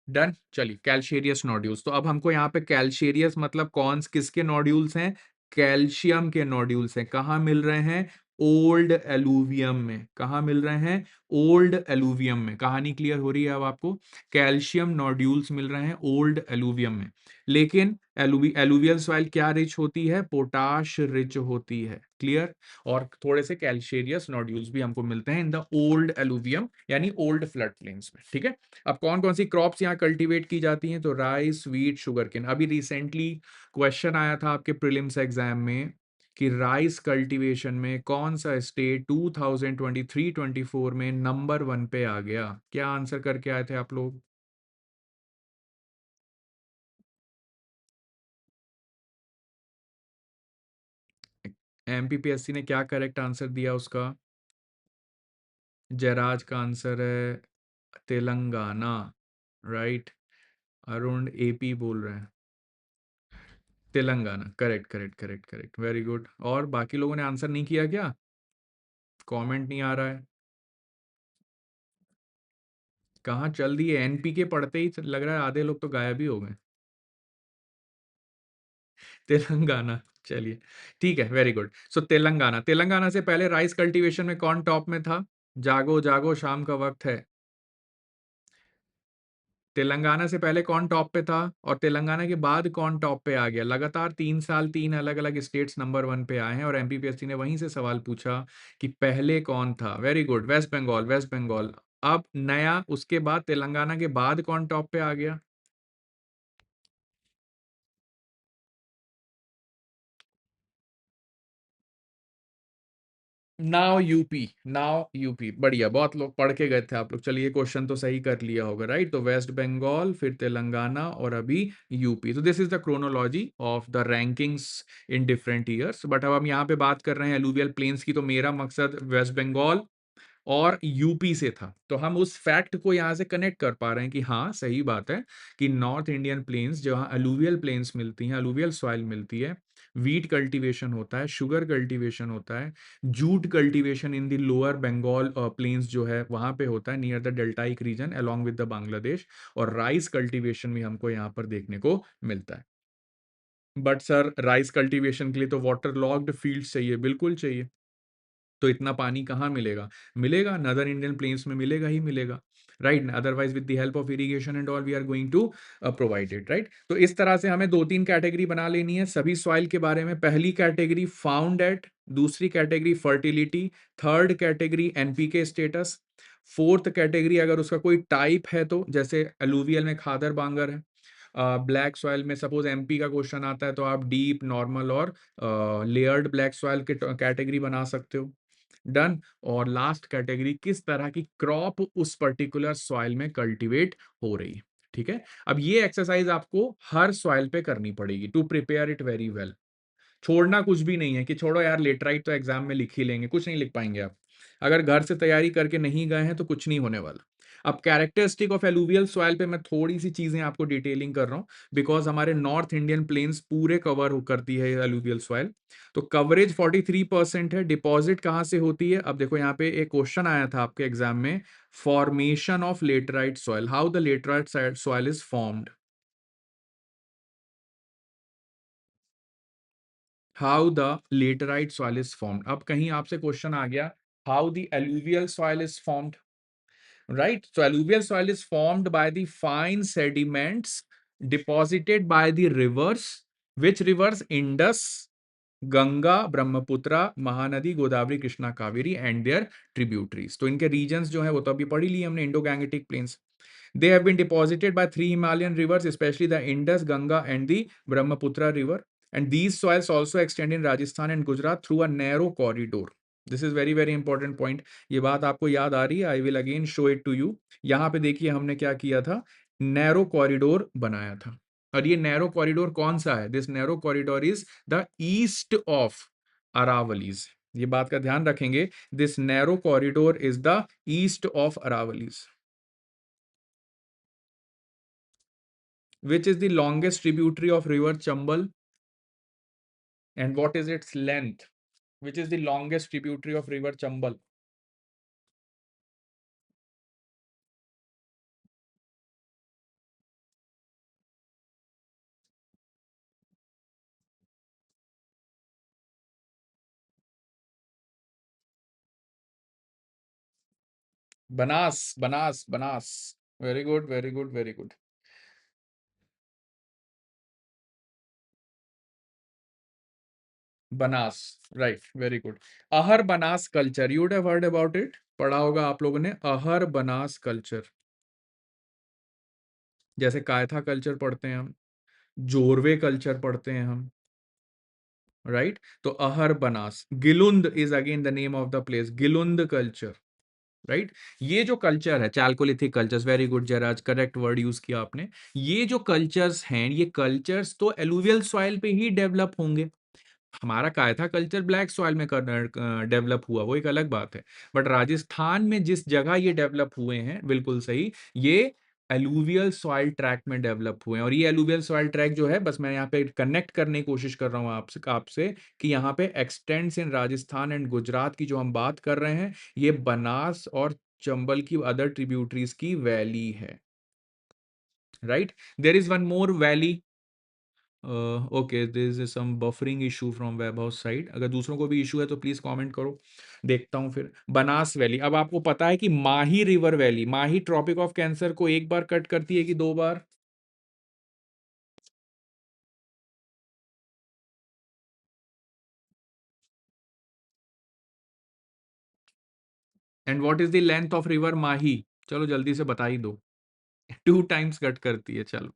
Done, चलिए कैल्शियरियस नोड्यूल्स, तो अब हमको यहाँ पे कैल्शियरियस मतलब कौन किसके नोड्यूल्स हैं? कैल्शियम के नोड्यूल्स हैं। कहाँ मिल रहे हैं? ओल्ड एलुवियम में। कहाँ मिल रहे हैं? ओल्ड एलुवियम में। कहानी क्लियर हो रही है अब आपको? कैल्शियम नोड्यूल्स मिल रहे हैं ओल्ड एलुवियम में। लेकिन एलुवियल सॉइल क्या रिच होती है? पोटाश रिच होती है, क्लियर। और थोड़े से कैल्शियरियस नोड्यूल्स भी हमको मिलते हैं इन द ओल्ड एलुवियम, यानी ओल्ड फ्लड प्लेन्स में, ठीक है। अब कौन कौन सी क्रॉप्स यहाँ कल्टीवेट की जाती हैं? तो राइस, व्हीट, शुगरकेन। अभी रिसेंटली क्वेश्चन आया था आपके प्रीलिम्स एग्जाम में कि राइस कल्टीवेशन में कौन सा स्टेट 2023-24 में नंबर 1 पे आ गया? क्या आंसर करके आए थे आप लोग? एमपीपीएससी ने क्या करेक्ट आंसर दिया उसका? जयराज का आंसर है तेलंगाना, राइट। अरुण एपी बोल रहे हैं। Telangana, correct correct correct correct, very good. और बाकी लोगों ने आंसर नहीं किया क्या? कमेंट नहीं आ रहा है। कहाँ चल दिए? एनपीके पढ़ते ही लग रहा है आधे लोग तो गायब ही हो गए। तेलंगाना, चलिए ठीक है, वेरी गुड। सो तेलंगाना, तेलंगाना से पहले राइस कल्टीवेशन में कौन टॉप में था? जागो जागो शाम का वक्त है। तेलंगाना से पहले कौन टॉप पे था और तेलंगाना के बाद कौन टॉप पे आ गया? लगातार 3 साल 3 अलग अलग स्टेट्स नंबर 1 पे आए हैं और एमपीपीएससी ने वहीं से सवाल पूछा कि पहले कौन था। Very good, West Bengal, West Bengal. अब नया, उसके बाद तेलंगाना के बाद कौन टॉप पे आ गया? नाउ यूपी, नाउ यूपी, बढ़िया, बहुत लोग पढ़ के गए थे आप लोग। चलिए क्वेश्चन तो सही कर लिया होगा, राइट। तो वेस्ट बंगाल, फिर तेलंगाना और अभी यूपी। तो this is the chronology of the rankings in different years. But अब हम यहाँ पे बात कर रहे हैं एलुवियल प्लेन्स की, तो मेरा मकसद वेस्ट बंगाल और यूपी से था, तो हम उस फैक्ट को यहाँ से कनेक्ट कर पा रहे हैं कि हाँ सही बात है कि नॉर्थ इंडियन प्लेन्स जहाँ अलूवियल प्लेन्स मिलती हैं, अलूवियल सॉइल मिलती है, वीट कल्टीवेशन होता है, शुगर कल्टीवेशन होता है, jute cultivation in the lower Bengal plains जो है वहां पे होता है near the deltaic region along with the Bangladesh, और राइस कल्टीवेशन भी हमको यहाँ पर देखने को मिलता है। बट सर राइस कल्टीवेशन के लिए तो वाटर लॉग्ड फील्ड चाहिए, बिल्कुल चाहिए। तो इतना पानी कहाँ मिलेगा? मिलेगा नदर इंडियन प्लेन्स में, मिलेगा ही मिलेगा, right. Otherwise with the help of irrigation and all we are going to provide it, right. तो इस तरह से हमें 2-3 कैटेगरी बना लेनी है सभी सॉइल के बारे में। पहली कैटेगरी फाउंड एट, दूसरी category fertility, third category NPK status, fourth category अगर उसका कोई टाइप है तो, जैसे एलुवियल में खादर बांगर है, ब्लैक सॉइल में सपोज एमपी का क्वेश्चन आता है तो आप डीप, नॉर्मल और लेयर्ड ब्लैक सॉइल के कैटेगरी बना सकते हो, डन। और लास्ट कैटेगरी किस तरह की क्रॉप उस पर्टिकुलर सॉइल में कल्टीवेट हो रही है, ठीक है, अब ये एक्सरसाइज आपको हर सॉइल पे करनी पड़ेगी to prepare it very well. छोड़ना कुछ भी नहीं है कि छोड़ो यार लेटराइट तो एग्जाम में लिख ही लेंगे, कुछ नहीं लिख पाएंगे आप। अगर घर से तैयारी करके नहीं गए हैं तो कुछ नहीं होने वाला। अब कैरेक्टरिस्टिक ऑफ एलुवियल सॉइल पे मैं थोड़ी सी चीजें आपको डिटेलिंग कर रहा हूं, बिकॉज हमारे नॉर्थ इंडियन प्लेन्स पूरे कवर करती है एलुवियल सॉइल। तो कवरेज 43% है। डिपॉजिट कहां से होती है? अब देखो यहाँ पे एक क्वेश्चन आया था आपके एग्जाम में, formation of laterite soil, how the laterite soil is formed. How the laterite soil is formed. अब कहीं आपसे क्वेश्चन आ गया, how the alluvial soil is formed, right? So alluvial soil is formed by the fine sediments deposited by the rivers. Which rivers? Indus, Ganga, Brahmaputra, Mahanadi, Godavari, Krishna, Kaveri and their tributaries. तो इनके regions जो है वो तो अभी पढ़ी ली हमने, Indo Gangetic planes. They have been deposited by three Himalayan rivers, especially the Indus, Ganga, and the Brahmaputra river. And these soils also extend in Rajasthan and Gujarat through a narrow corridor. This is very very important point. ये बात आपको याद आ रही है? I will again show it to you. यहाँ पे देखिए हमने क्या किया था, नैरो कॉरिडोर बनाया था। और ये नैरो कॉरिडोर कौन सा है? This narrow corridor is the east of Aravallis. ये बात का ध्यान रखेंगे, this narrow corridor is the east of Aravallis. Which is the longest tributary of river Chambal and what is its length? Which is the longest tributary of river Chambal? Banas, Banas, Banas. Very good, very good, very good. Banas, right, very good. Ahar Banas culture, you would have heard about it. पढ़ा होगा आप लोगों ने अहर Banas culture. जैसे Kayatha culture पढ़ते हैं हम, Jorwe culture पढ़ते हैं हम, राइट? तो Ahar Banas, Gilund is again the name of the place, Gilund culture, right? ये जो कल्चर है, chalcolithic cultures, very good Jayaraj, correct word use किया आपने। ये जो कल्चर्स हैं, ये कल्चर्स तो एलुवियल सॉइल पे ही डेवलप होंगे। हमारा कायथा कल्चर ब्लैक सॉइल में डेवलप हुआ, वो एक अलग बात है। बट राजस्थान में जिस जगह ये डेवलप हुए हैं, बिल्कुल सही, ये एलुवियल सॉइल ट्रैक में डेवलप हुए हैं। और ये एलुवियल सॉइल ट्रैक जो है, बस मैं यहाँ पे कनेक्ट करने की कोशिश कर रहा हूँ आपसे कि यहाँ पे x tends in Rajasthan and Gujarat की जो हम बात कर रहे हैं, ये बनास और चंबल की अदर ट्रिब्यूटरीज की वैली है, right? There is one more valley. Okay, this is some buffering issue from web house side. अगर दूसरों को भी इशू है तो प्लीज कमेंट करो, देखता हूं फिर। बनास वैली, अब आपको पता है कि Mahi river valley, Mahi tropic of cancer को एक बार कट करती है कि दो बार? And what is the length of river Mahi? चलो जल्दी से बता ही दो। 2 टाइम्स कट करती है। चलो,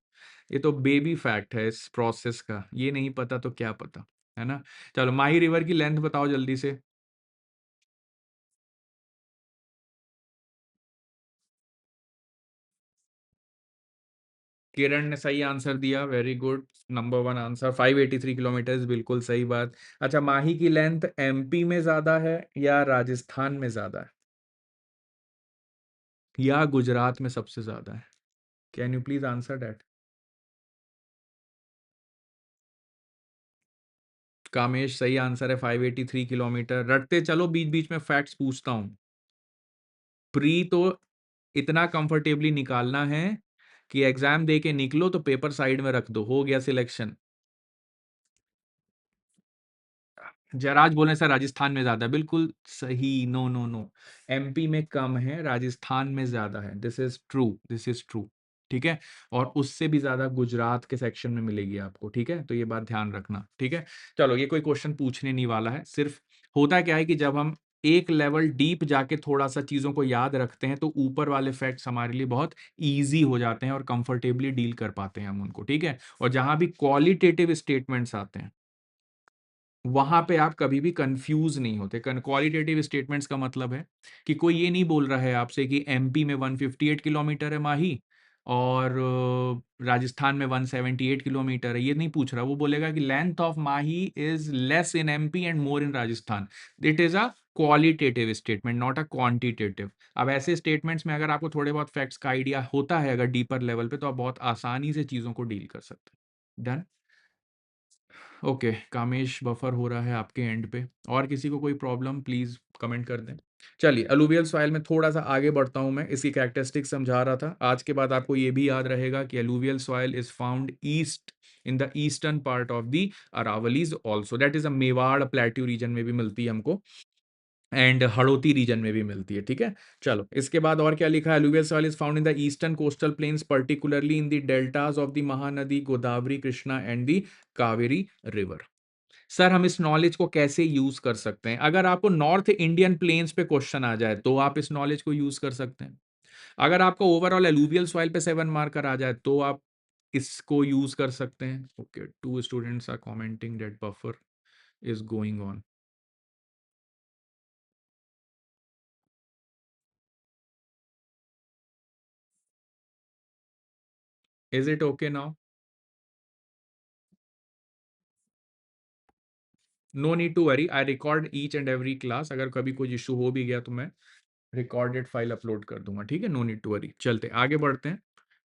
ये तो बेबी फैक्ट है इस प्रोसेस का, ये नहीं पता तो क्या पता, है ना? चलो, माही रिवर की लेंथ बताओ जल्दी से। किरण ने सही आंसर दिया, very good, number one answer, 583 kilometre, बिल्कुल सही बात। अच्छा, माही की लेंथ एमपी में ज्यादा है या राजस्थान में ज्यादा है या गुजरात में सबसे ज्यादा है? Can you please answer that? Kamesh, सही आंसर है, 583 किलोमीटर। रटते चलो, बीच बीच में फैक्ट्स पूछता हूं। प्री तो इतना कंफर्टेबली निकालना है कि एग्जाम दे के निकलो तो पेपर साइड में रख दो, हो गया सिलेक्शन। जयराज बोले सर राजस्थान में ज्यादा है, बिल्कुल सही। नो नो नो, एमपी में कम है, राजस्थान में ज्यादा है। This is true, this is true, ठीक है? और उससे भी ज्यादा गुजरात के सेक्शन में मिलेगी आपको, ठीक है? तो ये बात ध्यान रखना, ठीक है? चलो, ये कोई क्वेश्चन पूछने नहीं वाला है। सिर्फ होता क्या है कि जब हम एक लेवल डीप जाके थोड़ा सा चीजों को याद रखते हैं तो ऊपर वाले फैक्ट्स हमारे लिए बहुत ईजी हो जाते हैं और कंफर्टेबली डील कर पाते हैं हम उनको, ठीक है? और जहां भी क्वालिटेटिव स्टेटमेंट्स आते हैं, वहां पे आप कभी भी कंफ्यूज नहीं होते। क्वालिटेटिव स्टेटमेंट्स का मतलब है कि कोई ये नहीं बोल रहा है आपसे कि एमपी में 158 किलोमीटर है माही, और राजस्थान में 178 किलोमीटर है, ये नहीं पूछ रहा। वो बोलेगा कि length of Mahi is less in MP and more in Rajasthan. It is a qualitative statement, not a quantitative. अब ऐसे स्टेटमेंट्स में अगर आपको थोड़े बहुत फैक्ट्स का आइडिया होता है अगर डीपर लेवल पे, तो आप बहुत आसानी से चीज़ों को डील कर सकते हैं। डन। ओके, कामेश बफर हो रहा है आपके एंड पे। और किसी को कोई प्रॉब्लम प्लीज कमेंट कर दें। चलिए, अलुवियल सॉइल में थोड़ा सा आगे बढ़ता हूं मैं, इसकी कैरेक्टरिस्टिक्स समझा रहा था। आज के बाद आपको ये भी याद रहेगा कि alluvial soil is found east in the eastern part of the Aravallis also, that is a Mewar plateau region में भी मिलती है हमको, एंड हड़ौती रीजन में भी मिलती है। ठीक है, चलो इसके बाद और क्या लिखा है। Alluvial soil is found in the eastern coastal planes, particularly in the deltas of the Mahanadi, Godavari, Krishna and the Kaveri river. Sir हम इस नॉलेज को कैसे यूज कर सकते हैं? अगर आपको नॉर्थ इंडियन प्लेन्स पे क्वेश्चन आ जाए तो आप इस नॉलेज को यूज कर सकते हैं। अगर आपको ओवरऑल एलुवियल सॉइल पे 7 मार्कर आ जाए तो आप इसको यूज कर सकते हैं। Okay, 2 students are commenting that buffer is going on. Is it okay now? No need to worry, I record each and every class. अगर कभी कोई इशू हो भी गया तो मैं रिकॉर्डेड फाइल अपलोड कर दूंगा। ठीक है, नो नीड टू वरी। चलते आगे बढ़ते हैं।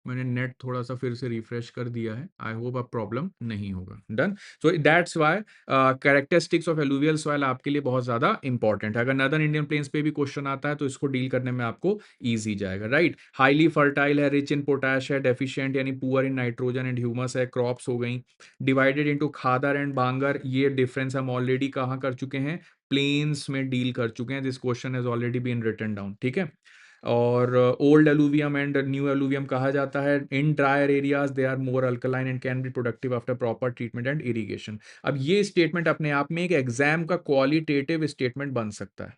मैंने नेट थोड़ा सा फिर से रिफ्रेश कर दिया है, आई होप अब प्रॉब्लम नहीं होगा। Done. So that's why characteristics of alluvial soil आपके लिए बहुत ज्यादा इंपॉर्टेंट है। अगर नदर्न इंडियन प्लेन्स पे भी क्वेश्चन आता है तो इसको डील करने में आपको ईजी जाएगा। राइट, हाईली फर्टाइल है, रिच इन पोटैश है, डेफिशिएंट यानी poor in nitrogen and humus है, क्रॉप्स हो गई। डिवाइडेड इंटू खादर एंड बांगर, ये डिफरेंस हम ऑलरेडी कहाँ कर चुके हैं, प्लेन्स में डील कर चुके हैं। This question has already been written down. ठीक है, और old alluvium and new alluvium कहा जाता है। In drier areas they are more alkaline and can be productive after proper treatment and irrigation. अब ये स्टेटमेंट अपने आप में एक एग्जाम का क्वालिटेटिव स्टेटमेंट बन सकता है।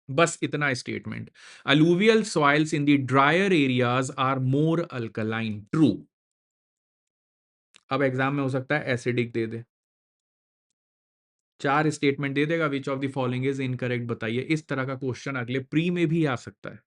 बस इतना statement, alluvial soils in the drier areas are more alkaline, true. अब एग्जाम में हो सकता है एसिडिक दे दे, 4 स्टेटमेंट दे देगा, which of the following is incorrect बताइए। इस तरह का क्वेश्चन अगले प्री में भी आ सकता है।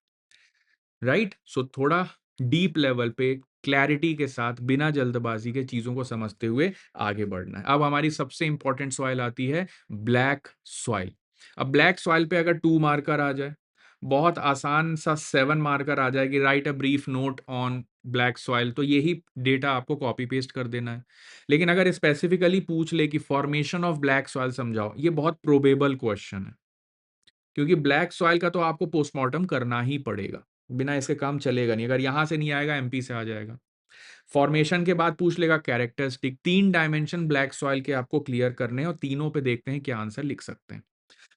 राइट, सो थोड़ा डीप लेवल पे क्लैरिटी के साथ बिना जल्दबाजी के चीजों को समझते हुए आगे बढ़ना है। अब हमारी सबसे इंपॉर्टेंट सॉइल आती है ब्लैक सॉइल। अब ब्लैक सॉइल पे अगर 2 मार्कर आ जाए, बहुत आसान सा 7 मार्कर आ जाएगी, right a brief note on black soil, तो यही डेटा आपको कॉपी पेस्ट कर देना है। लेकिन अगर स्पेसिफिकली पूछ ले कि फॉर्मेशन ऑफ ब्लैक सॉइल समझाओ, ये बहुत प्रोबेबल क्वेश्चन है, क्योंकि ब्लैक सॉइल का तो आपको पोस्टमार्टम करना ही पड़ेगा, बिना इसके काम चलेगा नहीं। अगर यहां से नहीं आएगा एमपी से आ जाएगा। फॉर्मेशन के बाद पूछ लेगा कैरेक्टरिस्टिक, 3 डायमेंशन ब्लैक सॉइल के आपको क्लियर करने हैं और तीनों पे देखते हैं क्या आंसर लिख सकते हैं।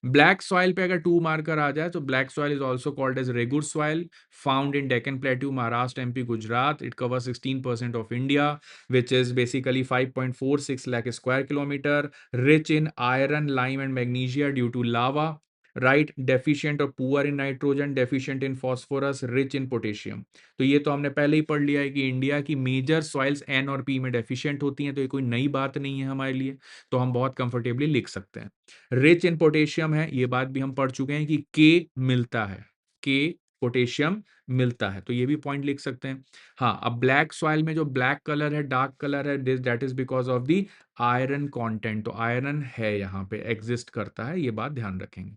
ब्लैक सॉइल पे अगर 2 मार्कर आ जाए तो black soil is also called as regur soil, found in Deccan plateau, Maharashtra, MP, Gujarat. It cover 16% of India, which is basically 5.46 lakh square kilometre, rich in iron, lime and magnesia due to lava. Right, deficient और poor in nitrogen, deficient in phosphorus, rich in potassium. तो ये तो हमने पहले ही पढ़ लिया है कि इंडिया की मेजर सॉइल्स एन और पी में डेफिशिएंट होती हैं, तो ये कोई नई बात नहीं है हमारे लिए, तो हम बहुत कंफर्टेबली लिख सकते हैं। रिच इन पोटेशियम है, ये बात भी हम पढ़ चुके हैं कि के मिलता है, के पोटेशियम मिलता है, तो ये भी पॉइंट लिख सकते हैं। हाँ, अब ब्लैक सॉइल में जो ब्लैक कलर है, डार्क कलर है, that is because of the iron content, तो आयरन है यहाँ पे, एग्जिस्ट करता है, ये बात ध्यान रखेंगे।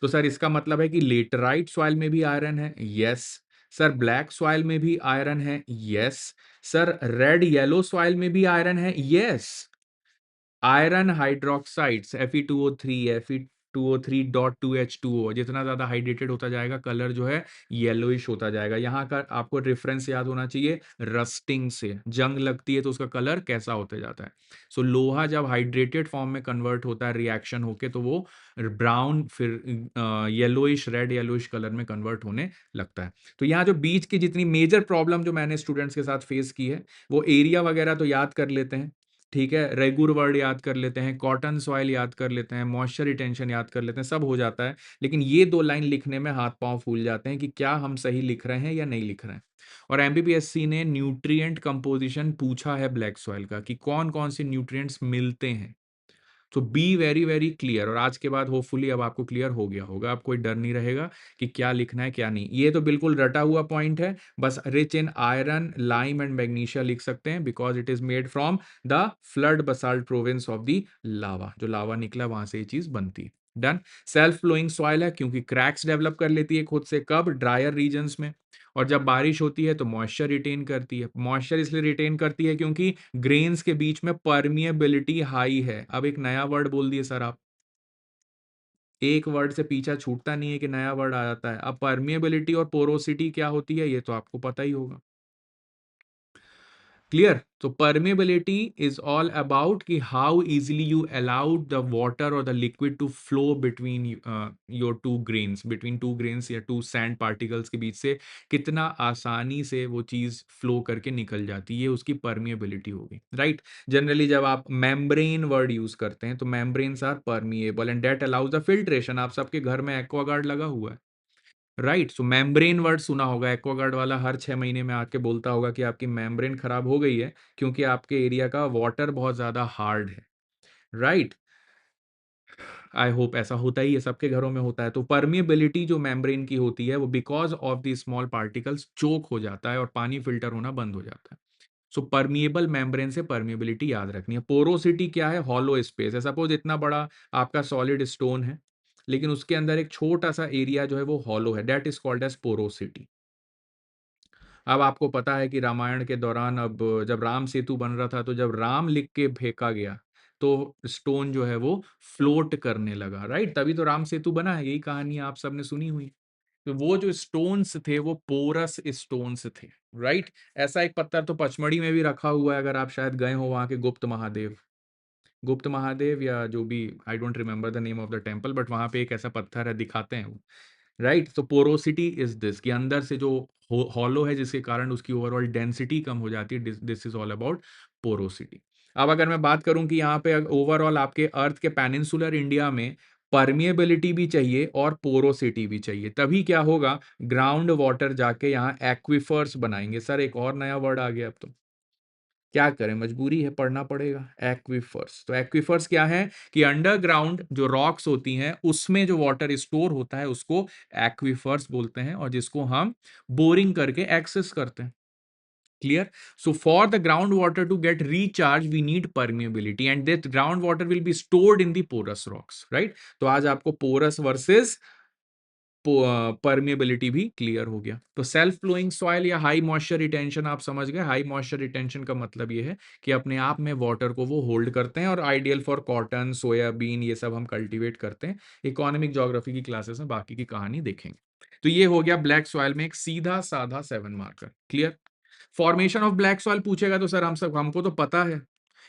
तो सर इसका मतलब है कि लेटराइट सॉइल में भी आयरन है, यस। सर ब्लैक सॉइल में भी आयरन है, yes. Sir red yellow soil में भी आयरन है, yes. Iron hydroxides Fe2O3 Fe2O3.2H2O, जितना ज्यादा हाइड्रेटेड होता जाएगा कलर जो है येलोइश होता जाएगा। यहाँ का आपको रेफरेंस याद होना चाहिए, रस्टिंग से जंग लगती है तो उसका कलर कैसा होते जाता है। सो लोहा जब हाइड्रेटेड फॉर्म में कन्वर्ट होता है रिएक्शन होके, तो वो ब्राउन फिर येलोइश, रेड येलोइश कलर में कन्वर्ट होने लगता है। तो यहाँ जो बीच की जितनी मेजर प्रॉब्लम जो मैंने स्टूडेंट्स के साथ फेस की है, वो एरिया वगैरह तो याद कर लेते हैं, ठीक है, रेगुर वर्ड याद कर लेते हैं, कॉटन सॉइल याद कर लेते हैं, मॉइस्चर रिटेंशन याद कर लेते हैं, सब हो जाता है। लेकिन ये 2 लाइन लिखने में हाथ पांव फूल जाते हैं कि क्या हम सही लिख रहे हैं या नहीं लिख रहे हैं। और एमपीपीएससी ने न्यूट्रिएंट कंपोजिशन पूछा है ब्लैक सॉइल का, कि कौन कौन से न्यूट्रिएंट्स मिलते हैं। सो बी वेरी वेरी क्लियर, और आज के बाद होपफुली अब आपको क्लियर हो गया होगा, अब कोई डर नहीं रहेगा कि क्या लिखना है क्या नहीं। ये तो बिल्कुल रटा हुआ पॉइंट है, बस rich in iron, lime and magnesia लिख सकते हैं, because it is made from the flood basalt province of the lava, जो लावा निकला वहां से ये चीज बनती है। डन। सेल्फ फ्लोइंग सॉइल है क्योंकि क्रैक्स डेवलप कर लेती है खुद से, कब? ड्रायर रीजन्स में। और जब बारिश होती है तो मॉइस्चर रिटेन करती है। मॉइस्चर इसलिए रिटेन करती है क्योंकि ग्रेन्स के बीच में परमिएबिलिटी हाई है। अब एक नया वर्ड बोल दिए सर आप, एक वर्ड से पीछा छूटता नहीं है कि नया वर्ड आ जाता है। अब परमिएबिलिटी और पोरोसिटी क्या होती है ये तो आपको पता ही होगा। क्लियर? तो परमेबिलिटी इज ऑल अबाउट कि how easily you allowed the water और the liquid to flow between your two grains, between two grains या टू सैंड पार्टिकल्स के बीच से कितना आसानी से वो चीज फ्लो करके निकल जाती है, ये उसकी परमिएबिलिटी होगी, राइट? जनरली जब आप मेम्ब्रेन वर्ड यूज करते हैं तो membranes are permeable and that allows the filtration. आप सबके घर में एक्वागार्ड लगा हुआ है, राइट? सो मेम्ब्रेन वर्ड सुना होगा, एक्वागार्ड वाला हर 6 महीने में आके बोलता होगा कि आपकी मेम्ब्रेन खराब हो गई है क्योंकि आपके एरिया का वाटर बहुत ज्यादा हार्ड है, राइट? आई होप ऐसा होता ही है, सबके घरों में होता है। तो परमिएबिलिटी जो मेम्ब्रेन की होती है वो because of the small particles choke हो जाता है और पानी फिल्टर होना बंद हो जाता है। सो परमिएबल मेम्ब्रेन से परमिएबिलिटी याद रखनी है। पोरोसिटी क्या है? हॉलो स्पेस है। सपोज इतना बड़ा आपका सॉलिड स्टोन है लेकिन उसके अंदर एक छोटा सा एरिया जो है वो हॉलो है, that is called as porosity. अब आपको पता है कि रामायण के दौरान अब जब राम सेतु बन रहा था तो जब राम लिख के फेंका गया तो स्टोन जो है वो फ्लोट करने लगा, राइट? तभी तो राम सेतु बना है, यही कहानी आप सबने सुनी हुई। तो वो जो स्टोन्स थे वो पोरस स्टोन्स थे, राइट? ऐसा एक पत्थर तो पचमढ़ी में भी रखा हुआ है, अगर आप शायद गए हो वहां के गुप्त महादेव, गुप्त महादेव या जो भी, आई don't remember the name of the temple, but वहां पे एक ऐसा पत्थर है, दिखाते हैं वो, राइट? तो पोरोसिटी इज दिस कि अंदर से जो हॉलो है जिसके कारण उसकी ओवरऑल डेंसिटी कम हो जाती है, this is all about porosity. अब अगर मैं बात करूं कि यहाँ पे ओवरऑल आपके अर्थ के पेनिनसुलर इंडिया में परमिएबिलिटी भी चाहिए और पोरोसिटी भी चाहिए, तभी क्या होगा? ग्राउंड वाटर जाके यहाँ एक्विफर्स बनाएंगे। सर एक और नया वर्ड आ गया, अब तो क्या करें, मजबूरी है, पढ़ना पड़ेगा। एक्विफर्स, तो एक्विफर्स क्या है कि अंडरग्राउंड जो रॉक्स होती हैं उसमें जो वाटर स्टोर होता है उसको एक्विफर्स बोलते हैं, और जिसको हम बोरिंग करके एक्सेस करते हैं। Clear? So for the ground water to get recharge we need permeability and that ground water will be stored in the porous rocks, right? तो आज आपको पोरस वर्सेस परमिएबिलिटी भी क्लियर हो गया। तो सेल्फ फ्लोइंग सॉइल या high moisture retention आप समझ गए। हाई मॉइस्चर रिटेंशन का मतलब ये है कि अपने आप में वाटर को वो होल्ड करते हैं, और आइडियल फॉर कॉटन, सोयाबीन, ये सब हम कल्टीवेट करते हैं। इकोनॉमिक ज्योग्राफी की क्लासेस में बाकी की कहानी देखेंगे। तो ये हो गया ब्लैक सॉइल में एक सीधा साधा 7 marker. Clear? Formation of black soil पूछेगा तो सर हमको तो पता है,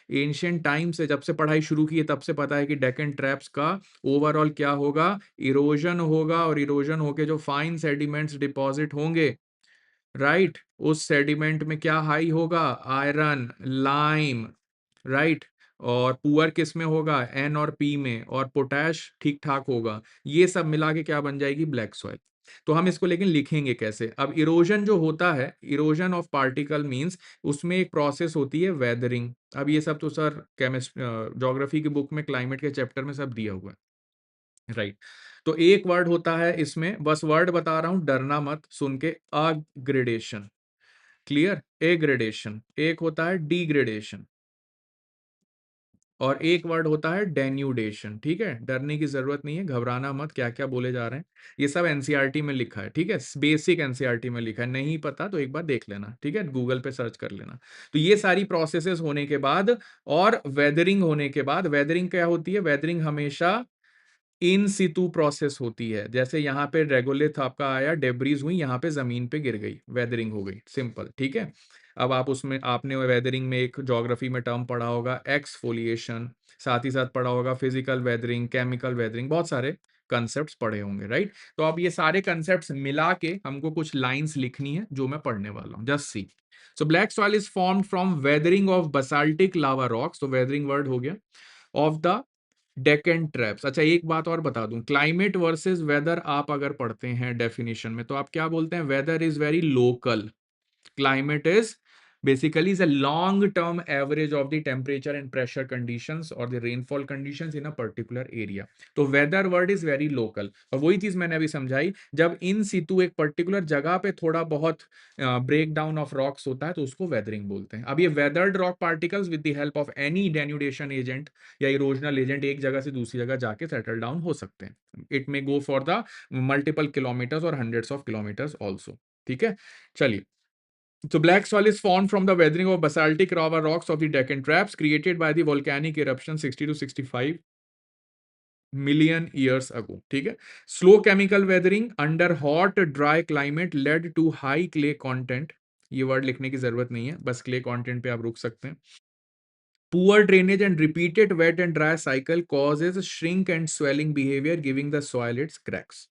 एंशियंट टाइम से जब से पढ़ाई शुरू की है तब से पता है कि डेक्कन ट्रैप्स का ओवरऑल क्या होगा? इरोजन होगा, और इरोजन होके जो फाइन सेडिमेंट्स डिपॉजिट होंगे, राइट, उस सेडिमेंट में क्या हाई होगा? Iron, lime, right? और पुअर किस में होगा? एन और पी में, और पोटैश ठीक ठाक होगा। ये सब मिला के क्या बन जाएगी? Black soil. तो हम इसको लेकिन लिखेंगे कैसे? अब इरोजन जो होता है, इरोजन ऑफ पार्टिकल मींस उसमें एक प्रोसेस होती है वेदरिंग। अब ये सब तो सर केमिस्ट ज्योग्राफी की बुक में क्लाइमेट के चैप्टर में सब दिया हुआ है, राइट? तो एक वर्ड होता है इसमें, बस वर्ड बता रहा हूं, डरना मत सुन के, अग्रेडेशन। क्लियर? एग्रेडेशन। एक होता है डिग्रेडेशन, और एक वर्ड होता है डेन्यूडेशन। ठीक है, डरने की जरूरत नहीं है, घबराना मत, क्या क्या बोले जा रहे हैं ये सब एनसीईआरटी में लिखा है। ठीक है, बेसिक एनसीईआरटी में लिखा है, नहीं पता तो एक बार देख लेना, ठीक है, गूगल पे सर्च कर लेना। तो ये सारी प्रोसेसेस होने के बाद और वेदरिंग होने के बाद, वेदरिंग क्या होती है? वेदरिंग हमेशा इन सितु प्रोसेस होती है। जैसे यहाँ पे रेगोलिथ आपका आया, डेब्रीज हुई, यहाँ पे जमीन पे गिर गई, वेदरिंग हो गई, सिंपल। ठीक है, अब आप उसमें, आपने वेदरिंग में एक ज्योग्राफी में टर्म पढ़ा होगा एक्सफोलिएशन, साथ ही साथ पढ़ा होगा फिजिकल वेदरिंग, केमिकल वेदरिंग, बहुत सारे कंसेप्ट्स पढ़े होंगे, राइट? तो अब ये सारे कंसेप्ट्स मिला के हमको कुछ लाइंस लिखनी है जो मैं पढ़ने वाला हूँ, just see. So black soil is formed from weathering of basaltic lava rocks, तो वेदरिंग वर्ड हो गया, ऑफ द डेक्कन ट्रैप्स। अच्छा एक बात और बता दूं, क्लाइमेट वर्सेस वेदर आप अगर पढ़ते हैं डेफिनेशन में तो आप क्या बोलते हैं? Weather is very local, climate is basically is a long term average of the temperature and pressure conditions or the rainfall conditions in a particular area. तो weather word is very local, और वही चीज मैंने अभी समझाई, जब इन सितु एक particular जगह पे थोड़ा बहुत ब्रेक डाउन ऑफ रॉक्स होता है तो उसको वेदरिंग बोलते हैं. अब ये weathered rock particles with the help of any denudation agent या इरोजनल एजेंट एक जगह से दूसरी जगह जाके सेटल डाउन हो सकते हैं. It may go for the multiple kilometres और हंड्रेड्स ऑफ किलोमीटर्स ऑल्सो. ठीक है, चलिए. So black soil is formed from the weathering of basaltic lava rocks of the Deccan Traps created by the volcanic eruption 60 to 65 million years ago. ठीक है. Slow chemical weathering under hot dry climate led to high clay content. ये word लिखने की जरूरत नहीं है, बस clay content पे आप रुक सकते हैं. Poor drainage and repeated wet and dry cycle causes shrink and swelling behavior, giving the soil its cracks.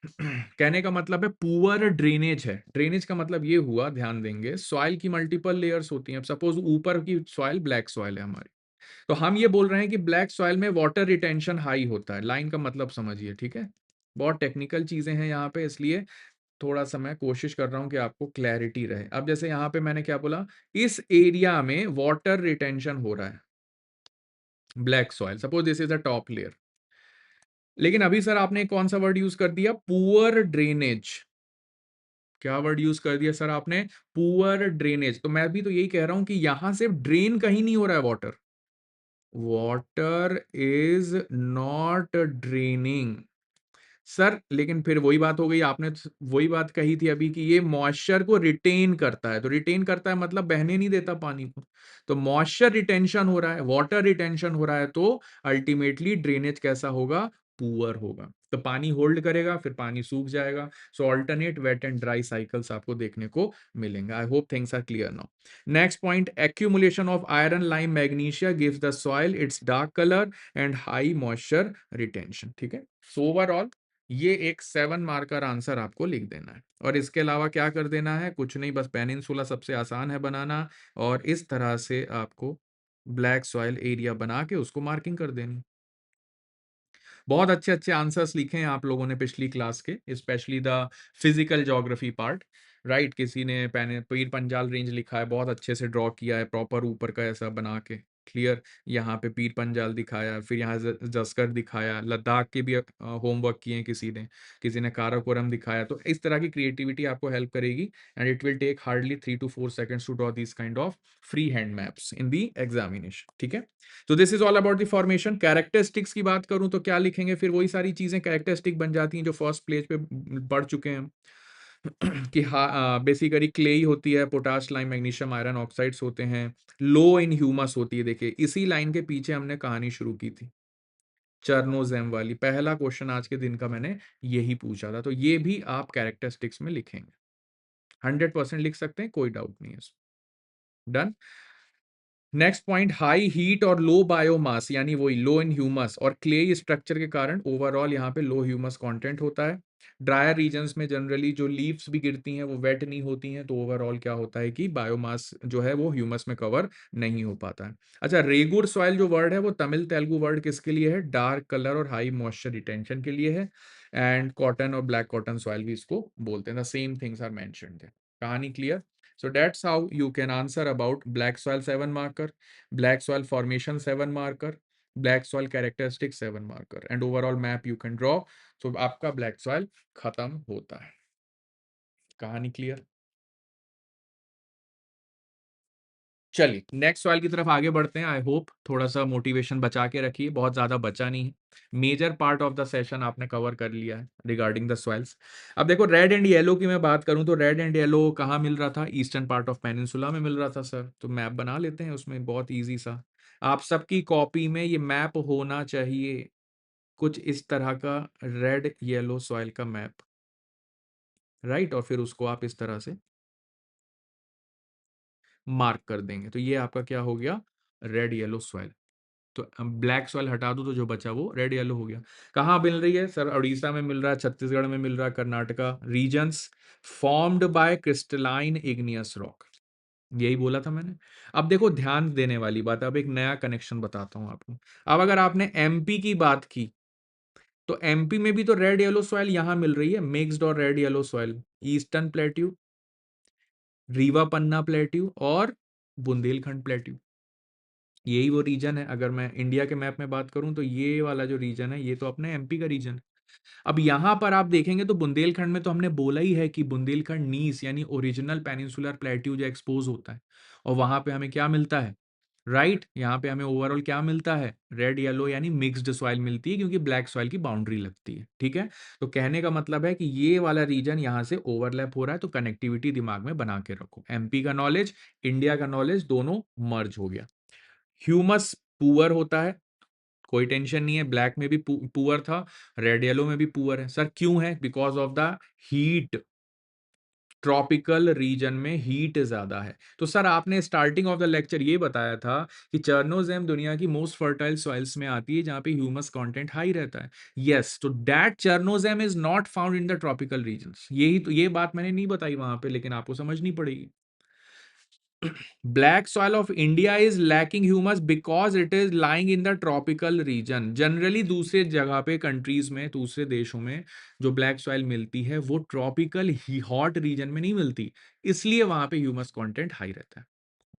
कहने का मतलब है पुअर ड्रेनेज है. ड्रेनेज का मतलब ये हुआ, ध्यान देंगे, सॉइल की मल्टीपल लेयर्स होती हैं. सपोज ऊपर की सॉइल ब्लैक सॉइल है हमारी, तो हम ये बोल रहे हैं कि ब्लैक सॉइल में वाटर रिटेंशन हाई होता है. लाइन का मतलब समझिए, ठीक है. बहुत टेक्निकल चीजें हैं यहाँ पे, इसलिए थोड़ा सा मैं कोशिश कर रहा हूं कि आपको क्लैरिटी रहे. अब जैसे यहाँ पे मैंने क्या बोला, इस एरिया में वाटर रिटेंशन हो रहा है, black soil, suppose this is a top layer. लेकिन अभी सर आपने कौन सा वर्ड यूज कर दिया, पुअर ड्रेनेज. क्या वर्ड यूज कर दिया सर आपने, पुअर ड्रेनेज. तो मैं भी तो यही कह रहा हूं कि यहां से ड्रेन कहीं नहीं हो रहा है water. Water is not draining sir. लेकिन फिर वही बात हो गई, आपने वही बात कही थी अभी कि ये मॉइस्चर को रिटेन करता है. तो रिटेन करता है मतलब बहने नहीं देता पानी को. तो मॉइस्चर रिटेंशन हो रहा है, वाटर रिटेंशन हो रहा है, तो अल्टीमेटली ड्रेनेज कैसा होगा, पुअर होगा. तो पानी होल्ड करेगा, फिर पानी सूख जाएगा. So alternate wet and dry cycles आपको देखने को मिलेंगे. I hope things are clear now. Next point, accumulation of iron lime magnesia gives the soil its dark colour and high moisture retention. ठीक है. सो ओवरऑल ये एक 7 marker answer आपको लिख देना है, और इसके अलावा क्या कर देना है, कुछ नहीं, बस पेनिनसुला सबसे आसान है बनाना, और इस तरह से आपको ब्लैक सॉइल एरिया बना के उसको मार्किंग कर देनी. बहुत अच्छे अच्छे आंसर्स लिखे हैं आप लोगों ने पिछली क्लास के, specially the physical geography part. Right, किसी ने पीर पंजाल रेंज लिखा है, बहुत अच्छे से ड्रॉ किया है प्रॉपर ऊपर का ऐसा बना के. क्लियर. यहाँ पे पीर पंजाल दिखाया, फिर यहाँ जस्कर दिखाया, लद्दाख के भी होमवर्क किए हैं किसी ने काराकोरम दिखाया. तो इस तरह की क्रिएटिविटी आपको हेल्प करेगी, and it will take hardly 3 to 4 seconds to draw this kind of free hand maps in the examination. ठीक है. तो this is all about the formation. Characteristics की बात करूं तो क्या लिखेंगे, फिर वही सारी चीजें कैरेक्टरिस्टिक बन जाती हैं जो फर्स्ट पेज पे पढ़ चुके हैं. कि बेसिकली क्ले ही होती है, potash lime magnesium iron oxides होते हैं, लो इन ह्यूमस होती है. देखिए इसी लाइन के पीछे हमने कहानी शुरू की थी, चर्नोजेम वाली. पहला क्वेश्चन आज के दिन का मैंने यही पूछा था. तो ये भी आप कैरेक्टरिस्टिक्स में लिखेंगे, 100% लिख सकते हैं, कोई डाउट नहीं है. Done. Next point, high heat और लो बायोमास, यानी वही लो इन ह्यूमस और क्ले स्ट्रक्चर के कारण ओवरऑल यहाँ पे लो ह्यूमस कंटेंट होता है. ड्रायर रीजन्स में जनरली जो लीव्स भी गिरती हैं वो वेट नहीं होती हैं, तो ओवरऑल क्या होता है कि बायोमास जो है वो ह्यूमस में कवर नहीं हो पाता है. अच्छा, रेगुर सॉइल जो वर्ड है वो तमिल तेलुगु वर्ड किसके लिए है, डार्क कलर और हाई मॉइस्चर रिटेंशन के लिए है. एंड कॉटन और ब्लैक कॉटन सॉइल भी इसको बोलते हैं. The same things are mentioned है. कहानी clear. So that's how you can answer about black soil 7 marker, black soil formation 7 marker, black soil characteristics 7 marker, and overall map you can draw. So आपका black soil खत्म होता है. कहानी clear. चलिए next सवाल की तरफ आगे बढ़ते हैं. आई होप थोड़ा सा मोटिवेशन बचा के रखिए, बहुत ज्यादा बचा नहीं है. Major part of the session आपने कवर कर लिया है रिगार्डिंग द सॉइल्स. अब देखो रेड एंड येलो की मैं बात करूं तो रेड एंड येलो कहाँ मिल रहा था, ईस्टर्न पार्ट ऑफ पेनिनसुला में मिल रहा था सर. तो मैप बना लेते हैं उसमें, बहुत ईजी सा. आप सबकी कॉपी में ये मैप होना चाहिए, कुछ इस तरह का रेड येलो सॉइल का मैप. राइट, और फिर उसको आप इस तरह से मार्क कर देंगे. तो ये आपका क्या हो गया, रेड येलो सॉइल. तो ब्लैक सॉइल हटा दो तो जो बचा वो रेड येलो हो गया. कहाँ मिल रही है सर, उड़ीसा में मिल रहा है, छत्तीसगढ़ में मिल रहा है, Karnataka regions formed by crystalline igneous rock. यही बोला था मैंने. अब देखो ध्यान देने वाली बात है, अब एक नया कनेक्शन बताता हूं आपको. अब अगर आपने एमपी की बात की तो एमपी में भी तो रेड येलो सॉइल यहां मिल रही है, मिक्स्ड और red yellow soil, eastern plateau. Rewa Panna plateau और बुंदेलखंड प्लेट्यू। यही वो रीजन है। अगर मैं इंडिया के मैप में बात करूं तो ये वाला जो रीजन है ये तो अपने एमपी का रीजन है। अब यहां पर आप देखेंगे तो बुंदेलखंड में तो हमने बोला ही है कि बुंदेलखंड नीस यानी ओरिजिनल पेनिनसुलर प्लेट्यू जो एक्सपोज होता है, और वहां पे हमें क्या मिलता है, राइट यहाँ पे हमें ओवरऑल क्या मिलता है, रेड येलो यानी मिक्स्ड सॉइल मिलती है, क्योंकि ब्लैक सॉइल की बाउंड्री लगती है। ठीक है, तो कहने का मतलब है कि ये वाला रीजन यहाँ से ओवरलैप हो रहा है, तो कनेक्टिविटी दिमाग में बना के रखो। एमपी का नॉलेज, इंडिया का नॉलेज, दोनों मर्ज हो गया। ह्यूमस पुअर होता है, कोई टेंशन नहीं है, ब्लैक में भी पुअर था, रेड येलो में भी पुअर है। सर क्यों है? Because of the heat, tropical region में हीट ज्यादा है। तो सर आपने स्टार्टिंग ऑफ द लेक्चर ये बताया था कि चर्नोजेम दुनिया की मोस्ट फर्टाइल सॉइल्स में आती है जहां पे ह्यूमस कंटेंट हाई रहता है। यस, तो that chernozem is not found in the tropical regions. यही तो, ये बात मैंने नहीं बताई वहां पे, लेकिन आपको समझनी पड़ेगी। Black soil of India is lacking humus because it is lying in the tropical region. Generally दूसरे जगह पे कंट्रीज में, दूसरे देशों में जो ब्लैक सॉइल मिलती है वो ट्रॉपिकल ही हॉट रीजन में नहीं मिलती, इसलिए वहां पे ह्यूमस कंटेंट हाई रहता है।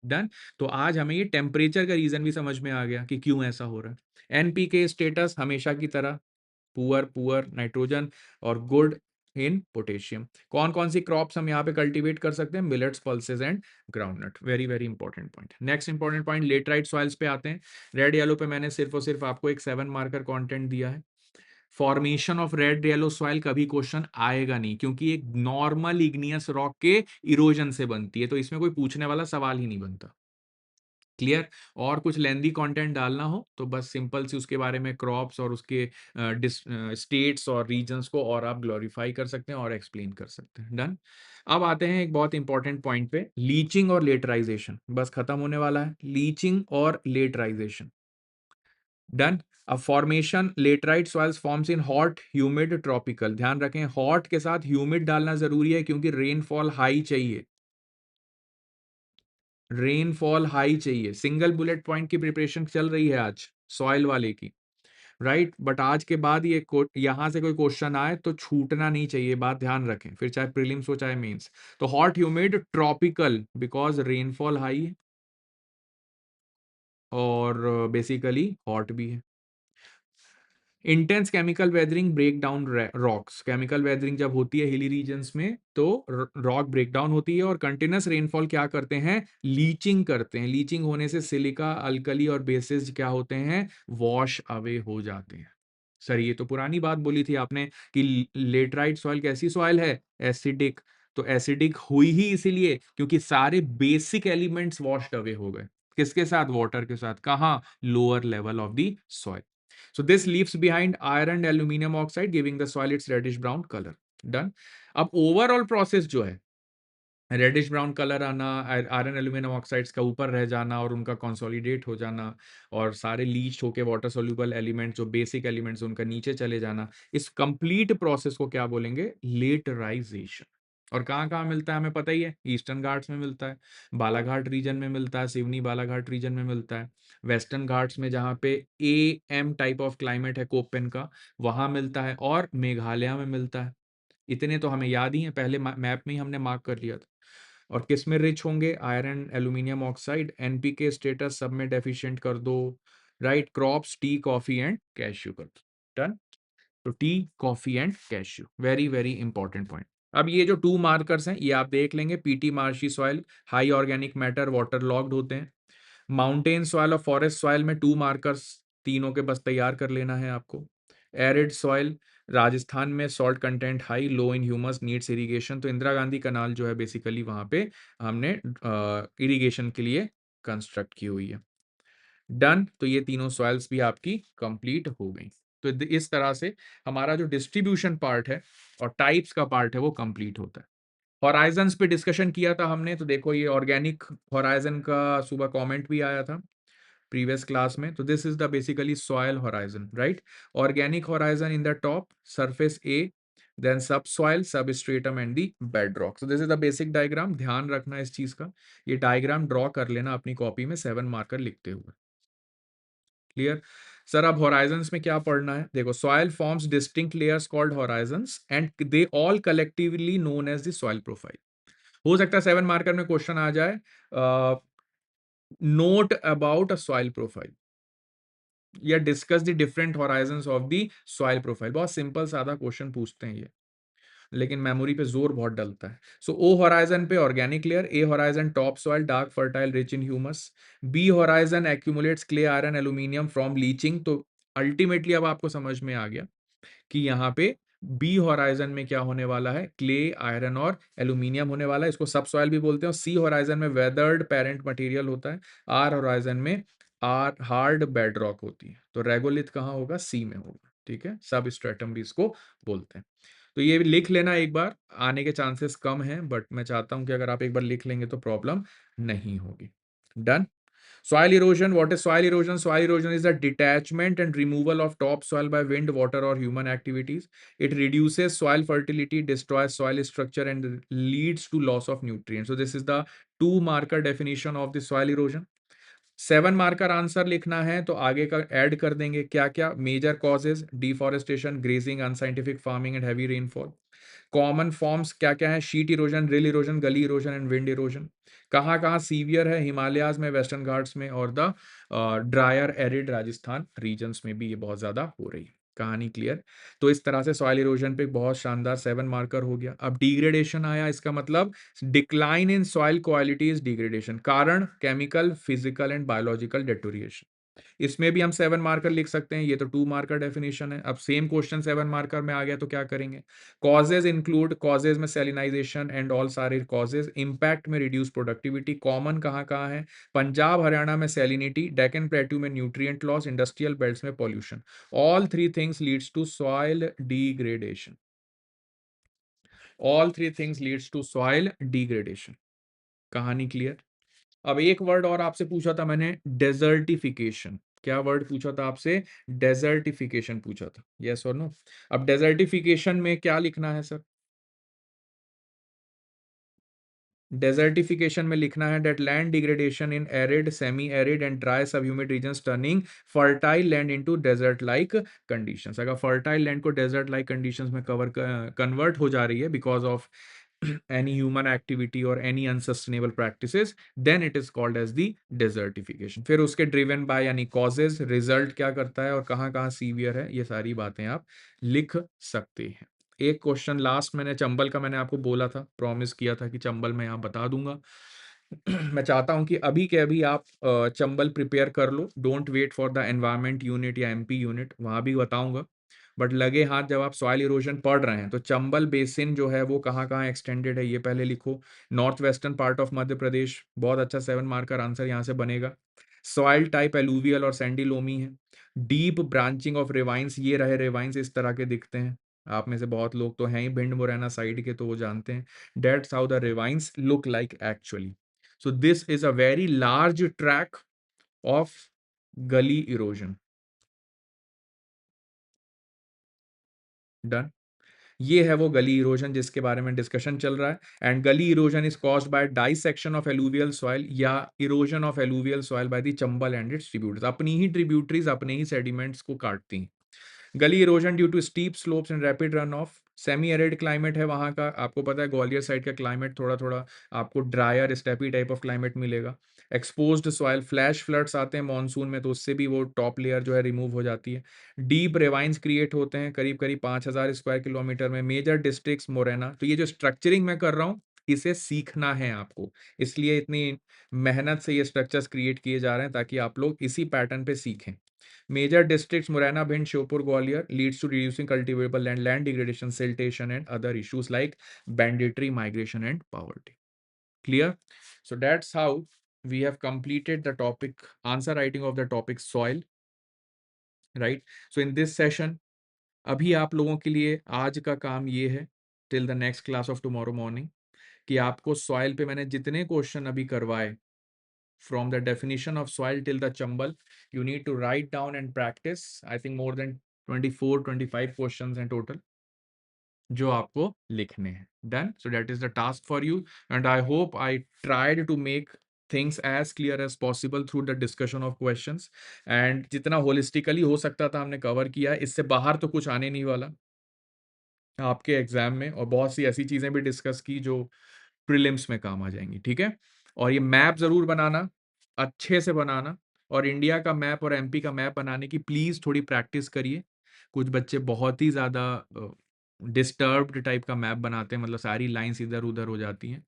डन। तो आज हमें ये टेम्परेचर का रीजन भी समझ में आ गया कि क्यों ऐसा हो रहा है। एनपीके स्टेटस हमेशा की तरह पुअर पुअर नाइट्रोजन और गुड इन पोटेशियम। कौन कौन सी क्रॉप्स हम यहाँ पे कल्टीवेट कर सकते हैं? Millets, pulses and groundnut. Very very important point. Next important point, laterite soils पे आते हैं। रेड येलो पे मैंने सिर्फ और सिर्फ आपको एक 7 मार्कर कंटेंट दिया है। Formation of red yellow soil कभी क्वेश्चन आएगा नहीं, क्योंकि एक नॉर्मल इग्नियस रॉक के इरोजन से बनती है, तो इसमें कोई पूछने वाला सवाल ही नहीं बनता। क्लियर? और कुछ लेंदी कंटेंट डालना हो तो बस सिंपल सी उसके बारे में क्रॉप्स और उसके स्टेट्स और रीजन्स को और आप ग्लोरीफाई कर सकते हैं और एक्सप्लेन कर सकते हैं। डन। अब आते हैं एक बहुत इंपॉर्टेंट पॉइंट पे, लीचिंग और लेटराइजेशन। बस खत्म होने वाला है, लीचिंग और लेटराइजेशन। डन। अब formation, laterite soils forms in hot humid tropical. ध्यान रखें हॉट के साथ ह्यूमिड डालना जरूरी है, क्योंकि रेनफॉल हाई चाहिए, रेनफॉल हाई चाहिए। सिंगल बुलेट पॉइंट की प्रिपरेशन चल रही है आज सॉइल वाले की, राइट? बट आज के बाद ये यहां से कोई क्वेश्चन आए तो छूटना नहीं चाहिए, बात ध्यान रखें, फिर चाहे प्रीलिम्स हो चाहे मेंस। तो hot humid tropical because rainfall high है और बेसिकली हॉट भी है। Intense chemical weathering break down rocks. Chemical weathering जब होती है हिली रीजन्स में तो रॉक ब्रेक डाउन होती है, और कंटिन्यूस रेनफॉल क्या करते हैं? लीचिंग करते हैं। लीचिंग होने से सिलिका, अल्कली और बेसिस क्या होते हैं? वॉश अवे हो जाते हैं। सर ये तो पुरानी बात बोली थी आपने कि लेटराइट सॉइल कैसी सॉइल है? एसिडिक। तो एसिडिक हुई ही इसीलिए क्योंकि सारे बेसिक एलिमेंट्स वॉश्ड अवे हो गए। किसके साथ? वाटर के साथ। कहाँ? Lower level of the soil. So this leaves behind iron and aluminum oxide, giving the soil its reddish brown color. Done. अब ओवरऑल प्रोसेस जो है, रेडिश ब्राउन कलर आना, आयरन एल्यूमिनियम ऑक्साइड्स का ऊपर रह जाना और उनका कंसोलिडेट हो जाना, और सारे लीच होके वाटर सोल्यूबल एलिमेंट जो बेसिक एलिमेंट्स उनका नीचे चले जाना, इस कंप्लीट प्रोसेस को क्या बोलेंगे? लेटराइजेशन। और कहाँ कहाँ मिलता है हमें पता ही है, ईस्टर्न घाट्स में मिलता है, बालाघाट रीजन में मिलता है, सिवनी बालाघाट रीजन में मिलता है, वेस्टर्न घाट्स में जहाँ पे A M type of climate है कोपेन का, वहां मिलता है, और मेघालय में मिलता है। इतने तो हमें याद ही है, पहले मैप में ही हमने मार्क कर लिया था। और किस में रिच होंगे? Iron, aluminium oxide. NPK status सब में डेफिशिएंट कर दो, right? Crops T, coffee and cashew कर दो। डन। तो T, coffee and cashew, very very important point. अब ये जो 2 मार्कर्स हैं ये आप देख लेंगे। PT marshy soil, high organic matter, water locked होते हैं। माउंटेन सॉइल और फॉरेस्ट सॉइल में 2 मार्कर्स, तीनों के बस तैयार कर लेना है आपको। एरिड सॉइल, राजस्थान में सॉल्ट कंटेंट हाई, लो इन ह्यूमस, नीड्स इरिगेशन। तो इंदिरा गांधी कनाल जो है बेसिकली वहां पे हमने इरिगेशन के लिए कंस्ट्रक्ट की हुई है। डन। तो ये तीनों सॉइल्स भी आपकी कंप्लीट हो गई। तो इस तरह से हमारा जो डिस्ट्रीब्यूशन पार्ट है और टाइप्स का पार्ट है वो कंप्लीट होता है। हॉराइजन्स पे डिस्कशन किया था हमने, तो देखो ये ऑर्गेनिक हॉराइजन का सुबह कमेंट भी आया था प्रीवियस क्लास में। तो this is the basically soil horizon, right? Organic horizon in the top, surface A, then sub soil, sub stratum and the bed rock. So this is the basic diagram. ध्यान रखना इस चीज का, ये diagram draw कर लेना अपनी copy में 7 मार्कर लिखते हुए। क्लियर? सर अब होराइजन्स में क्या पढ़ना है? देखो, soil forms distinct layers called horizons and they all collectively known as the soil profile. हो सकता है 7 मार्कर में क्वेश्चन आ जाए, note about a soil profile या discuss the different horizons of the soil profile. बहुत सिंपल सादा question पूछते हैं ये, लेकिन मेमोरी पे जोर बहुत डलता है। सो ओ होराइजन पे organic layer, A horizon top soil dark fertile rich in humus, B horizon accumulates clay iron aluminium from leaching. तो अल्टीमेटली अब आपको समझ में आ गया कि यहाँ पे बी होराइजन में क्या होने वाला है, क्ले आयरन और एल्यूमिनियम होने वाला है, इसको सब सॉइल भी बोलते हैं। सी होराइजन में वेदर्ड पेरेंट मटेरियल होता है, आर होराइजन में आर हार्ड बेड रॉक होती है। तो रेगोलिथ कहाँ होगा, सी में होगा, ठीक है, सब स्ट्रेटम भी इसको बोलते हैं। तो ये लिख लेना एक बार, आने के चांसेस कम हैं, बट मैं चाहता हूं कि अगर आप एक बार लिख लेंगे तो प्रॉब्लम नहीं होगी। Done. Soil erosion. What is soil erosion? Soil erosion is the detachment and removal of topsoil by wind, water, or human activities. It reduces soil fertility, destroys soil structure, and leads to loss of nutrients. So this is the 2 marker definition of the soil erosion. 7 marker answer लिखना है तो आगे का add कर देंगे क्या क्या, major causes deforestation, grazing, unscientific farming and heavy rainfall. Common forms क्या क्या है, sheet erosion, rill erosion, gully erosion and wind erosion. कहाँ कहाँ सीवियर है, हिमालयाज में, वेस्टर्न घाट्स में, और the drier arid Rajasthan regions में भी ये बहुत ज्यादा हो रही है। कहानी क्लियर। तो इस तरह से सॉइल इरोजन पे बहुत शानदार 7 मार्कर हो गया। अब डिग्रेडेशन आया, इसका मतलब decline in soil quality is degradation, कारण chemical, physical and biological deterioration. इसमें भी हम 7 मार्कर लिख सकते हैं, ये तो 2 मार्कर डेफिनेशन है। अब सेम क्वेश्चन 7 मार्कर में आ गया तो क्या करेंगे, कॉजेज इंक्लूड, कॉजेज में सेलिनाइजेशन एंड ऑल सारे कॉजेज, इंपैक्ट में रिड्यूस प्रोडक्टिविटी, कॉमन कहाँ कहाँ है, पंजाब हरियाणा में सेलिनिटी, डेकन प्लेट्यू में न्यूट्रिएंट लॉस, इंडस्ट्रियल बेल्ट्स में pollution. All three things leads to soil degradation. All three things leads to soil degradation. कहानी क्लियर। अब एक वर्ड और आपसे पूछा था मैंने, डेजर्टिफिकेशन। क्या वर्ड पूछा था आपसे, डेजर्टिफिकेशन पूछा था, यस और नो। अब डेजर्टिफिकेशन में क्या लिखना है सर, डेजर्टिफिकेशन में लिखना है that land degradation in arid, semi arid and dry sub humid regions turning fertile land into desert like conditions. अगर फर्टाइल लैंड को डेजर्ट लाइक कंडीशंस में कन्वर्ट हो जा रही है because of any human activity or any unsustainable practices, then it is called as the desertification। फिर उसके driven by यानी causes, result क्या करता है और कहाँ कहाँ severe है, ये सारी बातें आप लिख सकते हैं। एक क्वेश्चन लास्ट, मैंने चंबल का मैंने आपको बोला था, प्रॉमिस किया था कि चंबल मैं यहाँ बता दूंगा। मैं चाहता हूं कि अभी के अभी आप चंबल प्रिपेयर कर लो, don't wait for the environment unit या एमपी यूनिट, वहां भी बताऊंगा। बट लगे हाथ जब आप सॉइल इरोजन पढ़ रहे हैं तो चंबल बेसिन जो है वो कहाँ कहाँ एक्सटेंडेड है ये पहले लिखो। North western part of Madhya Pradesh, बहुत अच्छा 7 मार्कर आंसर यहाँ से बनेगा। सॉइल टाइप एलुवियल और सैंडी लोमी है। डीप ब्रांचिंग ऑफ रिवाइंस, ये रहे रिवाइंस इस तरह के दिखते हैं, आप में से बहुत लोग तो हैं ही भिंड मुरैना साइड के, तो वो जानते हैं that's how the ravines look like actually. So this is a very large track of gully erosion. Done. ये है वो गली इरोजन जिसके बारे में डिस्कशन चल रहा है। And gully erosion is caused by dissection of alluvial soil या erosion of alluvial soil by the Chambal and its tributaries. अपनी ही ट्रिब्यूटरीज अपने ही सेडिमेंट्स को काटती हैं। Gully erosion due to steep slopes and rapid run off. Semi arid climate है वहाँ का, आपको पता है ग्वालियर साइड का क्लाइमेट थोड़ा थोड़ा आपको dryer steppe type of climate मिलेगा। एक्सपोज्ड सॉइल, फ्लैश फ्लड्स आते हैं मॉनसून में तो उससे भी वो टॉप लेयर जो है रिमूव हो जाती है। डीप रेवाइंस क्रिएट होते हैं करीब करीब 5,000 स्क्वायर किलोमीटर में। Major districts Morena. तो ये जो स्ट्रक्चरिंग मैं कर रहा हूँ इसे सीखना है आपको, इसलिए इतनी मेहनत से ये स्ट्रक्चर्स क्रिएट किए जा रहे हैं ताकि आप लोग इसी पैटर्न पे सीखें। Major districts Morena, Bhind, Shivpur, Gwalior leads to reducing cultivable land, land degradation, siltation, and other issues like banditry, migration, and poverty. Clear? So that's how we have completed the topic, answer writing of the topic soil, right? So in this session, अभी आप लोगों के लिए आज का काम ये है till the next class of tomorrow morning कि आपको सॉइल पे मैंने जितने क्वेश्चन अभी करवाए from the definition of soil till the chambal, you need to write down and practice, I think more than 24-25 questions in total जो आपको लिखने हैं। Done. So that is the task for you, and I hope I tried to make things as clear as possible through the discussion of questions, and जितना holistically हो सकता था हमने cover किया है। इससे बाहर तो कुछ आने नहीं वाला आपके एग्जाम में, और बहुत सी ऐसी चीजें भी डिस्कस की जो प्रीलिम्स में काम आ जाएंगी, ठीक है। और ये मैप जरूर बनाना, अच्छे से बनाना, और इंडिया का मैप और एमपी का मैप बनाने की प्लीज थोड़ी प्रैक्टिस करिए। कुछ बच्चे बहुत ही ज्यादा डिस्टर्ब्ड टाइप का मैप बनाते हैं, मतलब सारी लाइंस इधर उधर हो जाती हैं।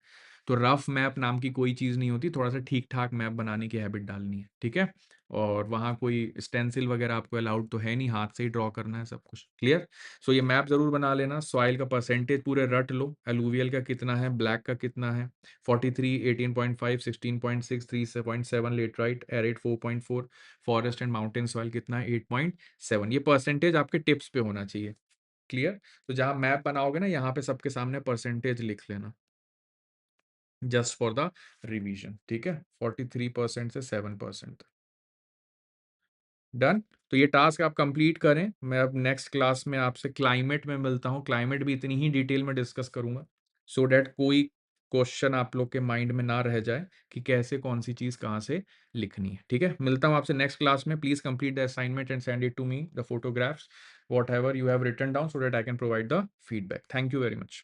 तो रफ मैप नाम की कोई चीज़ नहीं होती, थोड़ा सा ठीक ठाक मैप बनाने की हैबिट डालनी है, ठीक है। और वहाँ कोई स्टेंसिल वगैरह आपको अलाउड तो है नहीं, हाथ से ही ड्रॉ करना है सब कुछ, क्लियर। सो ये मैप जरूर बना लेना। सॉइल का परसेंटेज पूरे रट लो, एलुवियल का कितना है, ब्लैक का कितना है, 43, 18.5, 16.6, 3.7 laterite, arid 4.4, forest and mountain soil कितना है, 8.7। ये परसेंटेज आपके टिप्स पे होना चाहिए, क्लियर। तो जहां मैप बनाओगे ना, यहाँ पे सबके सामने परसेंटेज लिख लेना, जस्ट फॉर द रिवीजन, ठीक है। 43% से 7%। डन। तो ये टास्क आप कंप्लीट करें। मैं अब नेक्स्ट क्लास में आपसे क्लाइमेट में मिलता हूँ, क्लाइमेट भी इतनी ही डिटेल में डिस्कस करूंगा, सो डैट कोई क्वेश्चन आप लोग के माइंड में ना रह जाए कि कैसे कौन सी चीज कहाँ से लिखनी है, ठीक है। मिलता हूँ आपसे नेक्स्ट क्लास में। Please complete the assignment and send it to me, the photographs, whatever you have written down, so that I can provide the feedback. Thank you very much.